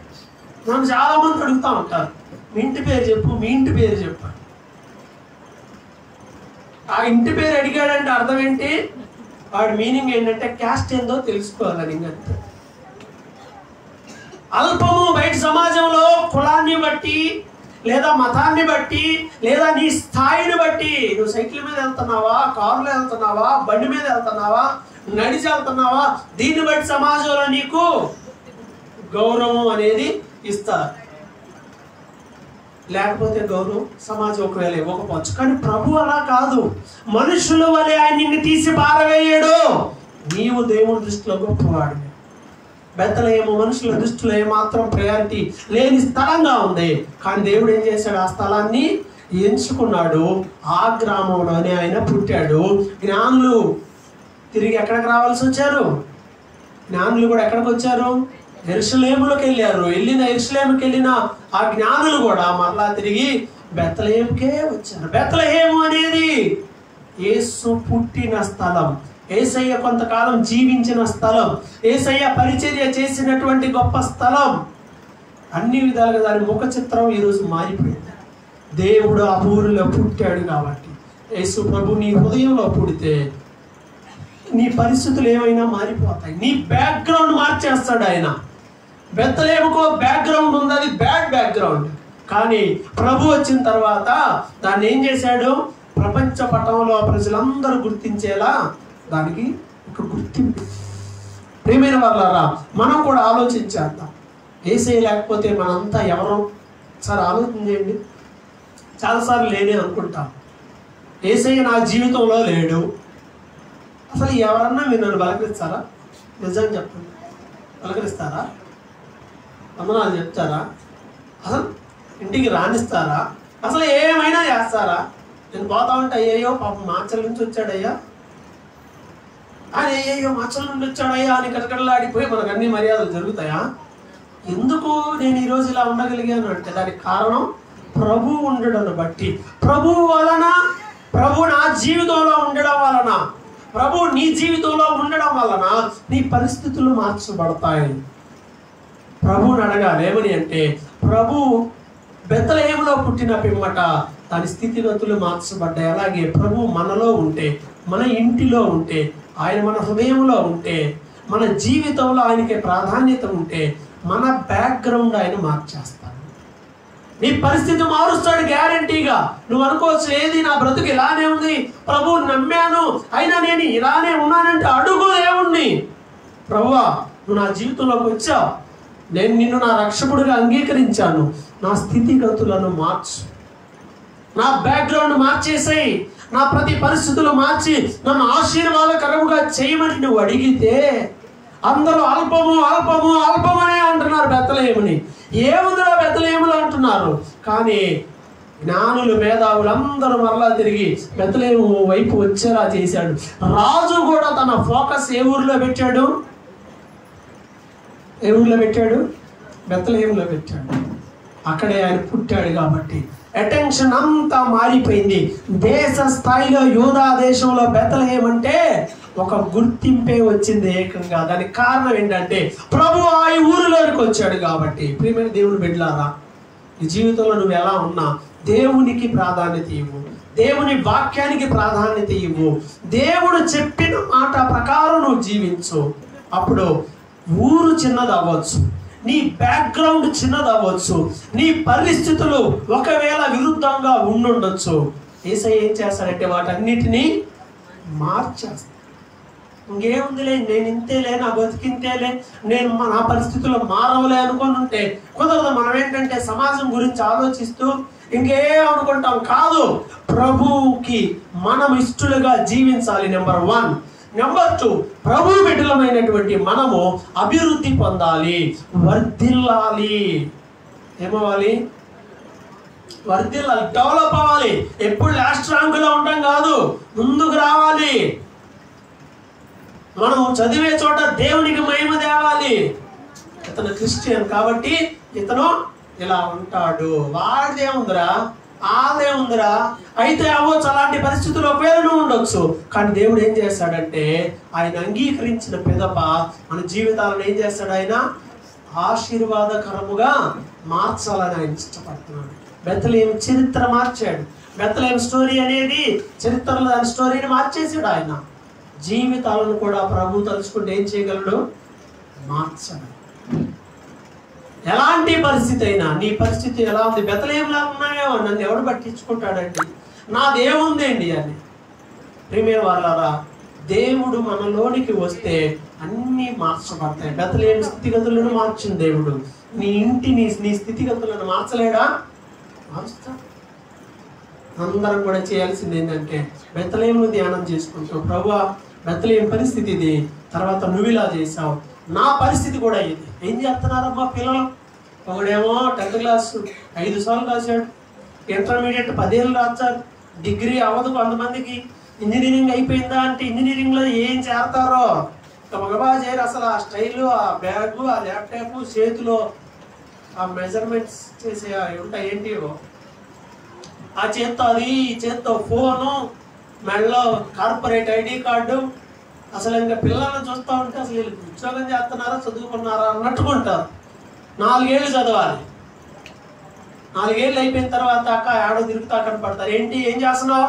నన్ను చాలా మంది అడుగుతూ ఉంటారు, మీ ఇంటి పేరు చెప్పు, మీ ఇంటి పేరు చెప్పు. ఆ ఇంటి పేరు అడిగాడంటే అర్థం ఏంటి? వాడి మీనింగ్ ఏంటంటే క్యాస్ట్ ఏందో తెలుసుకోవాలని. ఇంకంతే. అల్పము బయట సమాజంలో కులాన్ని బట్టి, లేదా మతాన్ని బట్టి, లేదా నీ స్థాయిని బట్టి, నువ్వు సైకిల్ మీద వెళ్తున్నావా, కారులో వెళ్తున్నావా, బండి మీద వెళ్తున్నావా, నడిచి వెళ్తున్నావా, దీన్ని బట్టి సమాజంలో నీకు గౌరవం అనేది ఇస్తారు. లేకపోతే గౌరవం సమాజం ఒకవేళ ఇవ్వకపోవచ్చు. కానీ ప్రభు అలా కాదు, మనుషుల వలె ఆయన నిన్ను తీసి పారవేయడు. నీవు దేవుని దృష్టిలో గొప్పవాడు. బెత్లెహేము మనుషుల దృష్టిలో ఏమాత్రం ప్రయారిటీ లేని స్థలంగా ఉంది. కానీ దేవుడు ఏం చేశాడు? ఆ స్థలాన్ని ఎంచుకున్నాడు. ఆ గ్రామంలోనే ఆయన పుట్టాడు. జ్ఞానులు తిరిగి ఎక్కడికి రావాల్సి వచ్చారు? జ్ఞానులు కూడా ఎక్కడికి వచ్చారు? యెరూషలేములోకి వెళ్ళారు. యెరూషలేముకి వెళ్ళిన ఆ జ్ఞానులు కూడా మరలా తిరిగి బెత్లెహేముకే వచ్చారు. బెత్లెహేము అనేది యేసు పుట్టిన స్థలం, యేసయ్య కొంతకాలం జీవించిన స్థలం, యేసయ్య పరిచర్య చేసినటువంటి గొప్ప స్థలం. అన్ని విధాలుగా దాని ముఖ చిత్రం ఈరోజు మారిపోయింది. దేవుడు ఆ ఊరిలో పుట్టాడు కాబట్టి. యేసు ప్రభు నీ హృదయంలో పుడితే నీ పరిస్థితులు ఏమైనా మారిపోతాయి. నీ బ్యాక్గ్రౌండ్ మార్చేస్తాడు ఆయన. బెత్లెహేముకు బ్యాక్గ్రౌండ్ ఉంది, అది బ్యాడ్ బ్యాక్గ్రౌండ్. కానీ ప్రభు వచ్చిన తర్వాత దాన్ని ఏం చేశాడు? ప్రపంచ పటంలో ప్రజలందరూ గుర్తించేలా దానికి ఒక గుర్తింపు. ప్రియమైన వాళ్ళారా, మనం కూడా ఆలోచించేద్దాం. యేసయ్య లేకపోతే మనంతా ఎవరో సార్ ఆలోచన చేయండి. చాలాసార్లు లేనే అనుకుంటాం, యేసయ్య నా జీవితంలో లేడు. అసలు ఎవరన్నా మీరు నన్ను బలకరిస్తారా? నిజంగా చెప్పండి, బలకరిస్తారా? వందనాలు చెప్తారా? అసలు ఇంటికి రాణిస్తారా? అసలు ఏమైనా చేస్తారా? నేను పోతా ఉంటే అయ్యయ్యో పాపం మాచల నుంచి వచ్చాడయ్యా అని, అయ్యయ్యో మాచల నుండి వచ్చాడయ్యా అని కటకడలాడిపోయి మనకు అన్ని మర్యాదలు జరుగుతాయా? ఎందుకు నేను ఈరోజు ఇలా ఉండగలిగాను అంటే దానికి కారణం ప్రభు ఉండడం బట్టి. ప్రభు వలన, ప్రభు నా జీవితంలో ఉండడం వలన, ప్రభు నీ జీవితంలో ఉండడం వలన నీ పరిస్థితులు మార్చబడతాయి. ప్రభువుని అడగాలి ఏమని అంటే, ప్రభు బెత్లెహేములో పుట్టిన పిమ్మట దాని స్థితిగతులు మార్చబడ్డాయి. అలాగే ప్రభు మనలో ఉంటే, మన ఇంటిలో ఉంటే, ఆయన మన హృదయంలో ఉంటే, మన జీవితంలో ఆయనకి ప్రాధాన్యత ఉంటే, మన బ్యాక్గ్రౌండ్ ఆయన మార్చేస్తాడు. నీ పరిస్థితి మారుస్తాడు గ్యారంటీగా. నువ్వు అనుకోవచ్చు, ఏది నా బ్రతుకు ఇలానే ఉంది, ప్రభువు నమ్మాను అయినా నేను ఇలానే ఉన్నానంటే అడుగు దేవుణ్ణి, ప్రభువా నువ్వు నా జీవితంలోకి వచ్చావు, నేను నిన్ను నా రక్షకుడిగా అంగీకరించాను, నా స్థితిగతులను మార్చు, నా బ్యాక్గ్రౌండ్ మార్చేసాయి, నా ప్రతి పరిస్థితులు మార్చి నన్ను ఆశీర్వాదకరముగా చేయమని నువ్వు అడిగితే, అందరూ అల్పము అల్పము అల్పమనే అంటున్నారు బెత్లెహేముని. ఏముందిరా బెత్లెహేములు అంటున్నారు. కానీ జ్ఞానులు మేధావులు అందరూ మరలా తిరిగి బెత్లెహేము వైపు వచ్చేలా చేశాడు. రాజు కూడా తన ఫోకస్ ఏ ఊరిలో పెట్టాడు? ఏ ఊరిలో పెట్టాడు? బెత్లెహేములో పెట్టాడు. అక్కడే ఆయన పుట్టాడు కాబట్టి అటెన్షన్ అంతా మారిపోయింది. దేశ స్థాయిలో యూదా దేశంలో బెత్లెహేము అంటే ఒక గుర్తింపే వచ్చింది ఏకంగా. దానికి కారణం ఏంటంటే ప్రభువు ఆ ఊరిలోనికి వచ్చాడు కాబట్టి. ప్రియమైన దేవుని బిడ్డలారా, నీ జీవితంలో నువ్వు ఎలా ఉన్నా దేవునికి ప్రాధాన్యత ఇవ్వు, దేవుని వాక్యానికి ప్రాధాన్యత ఇవ్వు, దేవుడు చెప్పిన మాట ప్రకారం నువ్వు జీవించు. అప్పుడు ఊరు చిన్నది అవ్వచ్చు, నీ బ్యాక్గ్రౌండ్ చిన్నది అవ్వచ్చు, నీ పరిస్థితులు ఒకవేళ విరుద్ధంగా ఉండుండొచ్చు. యేసయ్య ఏం చేస్తాడంటే వాటన్నిటినీ మార్చేస్తాడు. ఇంకేముందిలే, నేను ఇంతేలే, నా బతికింతేలే, నేను నా పరిస్థితుల్లో మారవలే అనుకొని ఉంటే కుదరదు. మనం ఏంటంటే సమాజం గురించి ఆలోచిస్తూ ఇంకేమనుకుంటాం. కాదు, ప్రభువుకి మనం ఇష్టలుగా జీవించాలి. నెంబర్ 1. నెంబర్ 2, ప్రభు బిడ్డలమైనటువంటి మనము అభివృద్ధి పొందాలి, వర్ధిల్లాలి. ఏమవ్వాలి? వర్ధిల్లాలి, డెవలప్ అవ్వాలి. ఎప్పుడు లాస్ట్ ర్యాంకులో ఉండడం కాదు, ముందుకు రావాలి. మనం చదివే చోట దేవునికి మహిమ తేవాలి. ఇతను క్రిస్టియన్ కాబట్టి ఇతను ఇలా ఉంటాడు, వాడిదేముందిరా, ఆదేముందిరా, అయితే అవ్వచ్చు అలాంటి పరిస్థితుల్లో ఒకవేళ ఉండొచ్చు. కానీ దేవుడు ఏం చేస్తాడంటే ఆయన అంగీకరించిన పిదప మన జీవితాలను ఏం చేస్తాడు? ఆయన ఆశీర్వాదకరముగా మార్చాలని ఆయన ఇష్టపడుతున్నాడు. బెత్లెహేము చరిత్ర మార్చాడు. బెత్లెహేము స్టోరీ అనేది చరిత్రలో దాని స్టోరీని మార్చేసాడు. ఆయన జీవితాలను కూడా ప్రభు తలుచుకుంటే ఏం చేయగలడు? మార్చడు. ఎలాంటి పరిస్థితి అయినా, నీ పరిస్థితి ఎలా ఉంది? బెత్లెహేములా ఉన్నాయో, నన్ను ఎవడు పట్టించుకుంటాడండి, నాదేముందండి అని. ప్రియమైన వాళ్ళారా, దేవుడు మనలోనికి వస్తే అన్నీ మార్చబడతాయి. బెత్లెహేము స్థితిగతులను మార్చిన దేవుడు నీ ఇంటిని, నీ స్థితిగతులను మార్చలేడా? మారుస్తా. అందరం కూడా చేయాల్సింది ఏంటంటే బెత్లెహేమును ధ్యానం చేసుకుంటావు. ప్రభువా, బెత్లెహేము పరిస్థితి ఇది, తర్వాత నువ్వు ఇలా చేసావు, నా పరిస్థితి కూడా ఇది. ఏం చేస్తున్నారమ్మా పిల్లలు? ఒకడేమో 10th క్లాస్ 5 సార్లు రాశాడు, ఇంటర్మీడియట్ 10 ఏళ్ళు రాశారు, డిగ్రీ అవ్వదు కొంతమందికి, ఇంజనీరింగ్ అయిపోయిందా అంటే ఇంజనీరింగ్లో ఏం చేరతారో మగబా చేయరు. అసలు ఆ స్టైలు, ఆ బ్యాగు, ఆ ల్యాప్టాప్, చేతిలో ఆ మెజర్మెంట్స్ చేసే ఉంటాయి ఏంటివో, ఆ చేత్తో అది, ఈ చేత్తో ఫోను, మెడలో కార్పొరేట్ ఐడి కార్డు. అసలు ఇంకా పిల్లల్ని చూస్తూ ఉంటే అసలు వీళ్ళు ఉద్యోగం చేస్తున్నారా చదువుకున్నారా అన్నట్టుకుంటారు. 4 ఏళ్ళు చదవాలి, 4 ఏళ్ళు అయిపోయిన తర్వాత అక్క ఆడో తిరుగుతా కనపడతారు. ఏంటి, ఏం చేస్తున్నావు?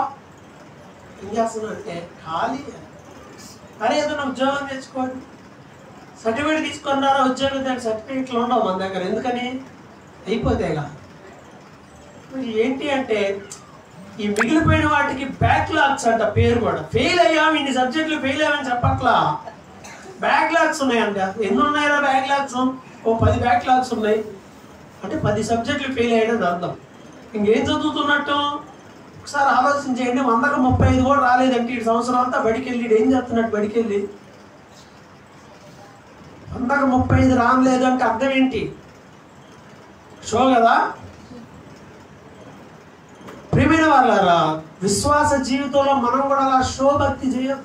ఏం చేస్తున్నావు అంటే ఖాళీ. అరే ఏదైనా ఉద్యోగం తెచ్చుకోండి, సర్టిఫికేట్ తీసుకున్నారా ఉద్యోగం, దానికి సర్టిఫికేట్లు ఉండవు మన దగ్గర. ఎందుకని? అయిపోతేగా. ఏంటి అంటే ఈ మిగిలిపోయిన వాటికి బ్యాక్లాగ్స్ అంట పేరు కూడా. ఫెయిల్ అయ్యాము, ఇన్ని సబ్జెక్టులు ఫెయిల్ అయ్యామని చెప్పట్లా, బ్యాక్లాగ్స్ ఉన్నాయంట. ఎన్ని ఉన్నాయో బ్యాక్లాగ్స్? ఓ 10 బ్యాక్లాగ్స్ ఉన్నాయి అంటే 10 సబ్జెక్టులు ఫెయిల్ అయ్యాడని అర్థం. ఇంకేం చదువుతున్నట్టు ఒకసారి ఆలోచించేయండి. 100కు 35 కూడా రాలేదంటే ఈ సంవత్సరం అంతా బడికి వెళ్ళి ఏం చేస్తున్నట్టు? బడికి వెళ్ళి 100కు 35 రాలేదు అంటే అర్థం ఏంటి? షో కదా. ప్రియమైన వాళ్ళారా, విశ్వాస జీవితంలో మనం కూడా అలా షో భక్తి చేయం.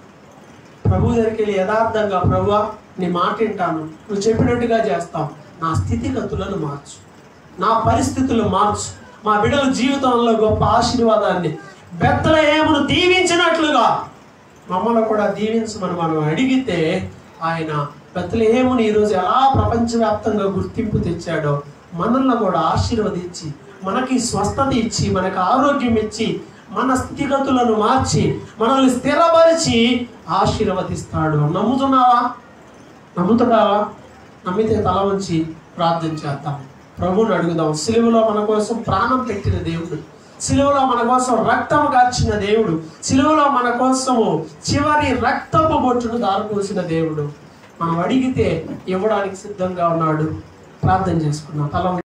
ప్రభు దగ్గరికి వెళ్ళి యథార్థంగా, ప్రభువా నీ మాట వింటాను, నువ్వు చెప్పినట్టుగా చేస్తాం, నా స్థితిగతులను మార్చు, నా పరిస్థితులు మార్చు, మా బిడ్డల జీవితంలో గొప్ప ఆశీర్వాదాన్ని బెత్లెహేమును దీవించినట్లుగా మమ్మల్ని కూడా దీవించమని మనం అడిగితే ఆయన బెత్లెహేమును ఈరోజు ఎలా ప్రపంచవ్యాప్తంగా గుర్తింపు తెచ్చాడో మనల్ని కూడా ఆశీర్వదించి, మనకి స్వస్థత ఇచ్చి, మనకు ఆరోగ్యం ఇచ్చి, మన స్థితిగతులను మార్చి, మనల్ని స్థిరపరిచి ఆశీర్వదిస్తాడు. నమ్ముతున్నావా? నమ్ముతున్నావా? నమ్మితే తల వంచి ప్రార్థన చేద్దాం, ప్రభువుని అడుగుదాం. సిలువలో మన కోసం ప్రాణం పెట్టిన దేవుడు, సిలువలో మన కోసం రక్తం కార్చిన దేవుడు, సిలువలో మన కోసము చివరి రక్తపు బొట్టును దారిపోసిన దేవుడు మనం అడిగితే ఇవ్వడానికి సిద్ధంగా ఉన్నాడు. ప్రార్థన చేసుకుందాం. తల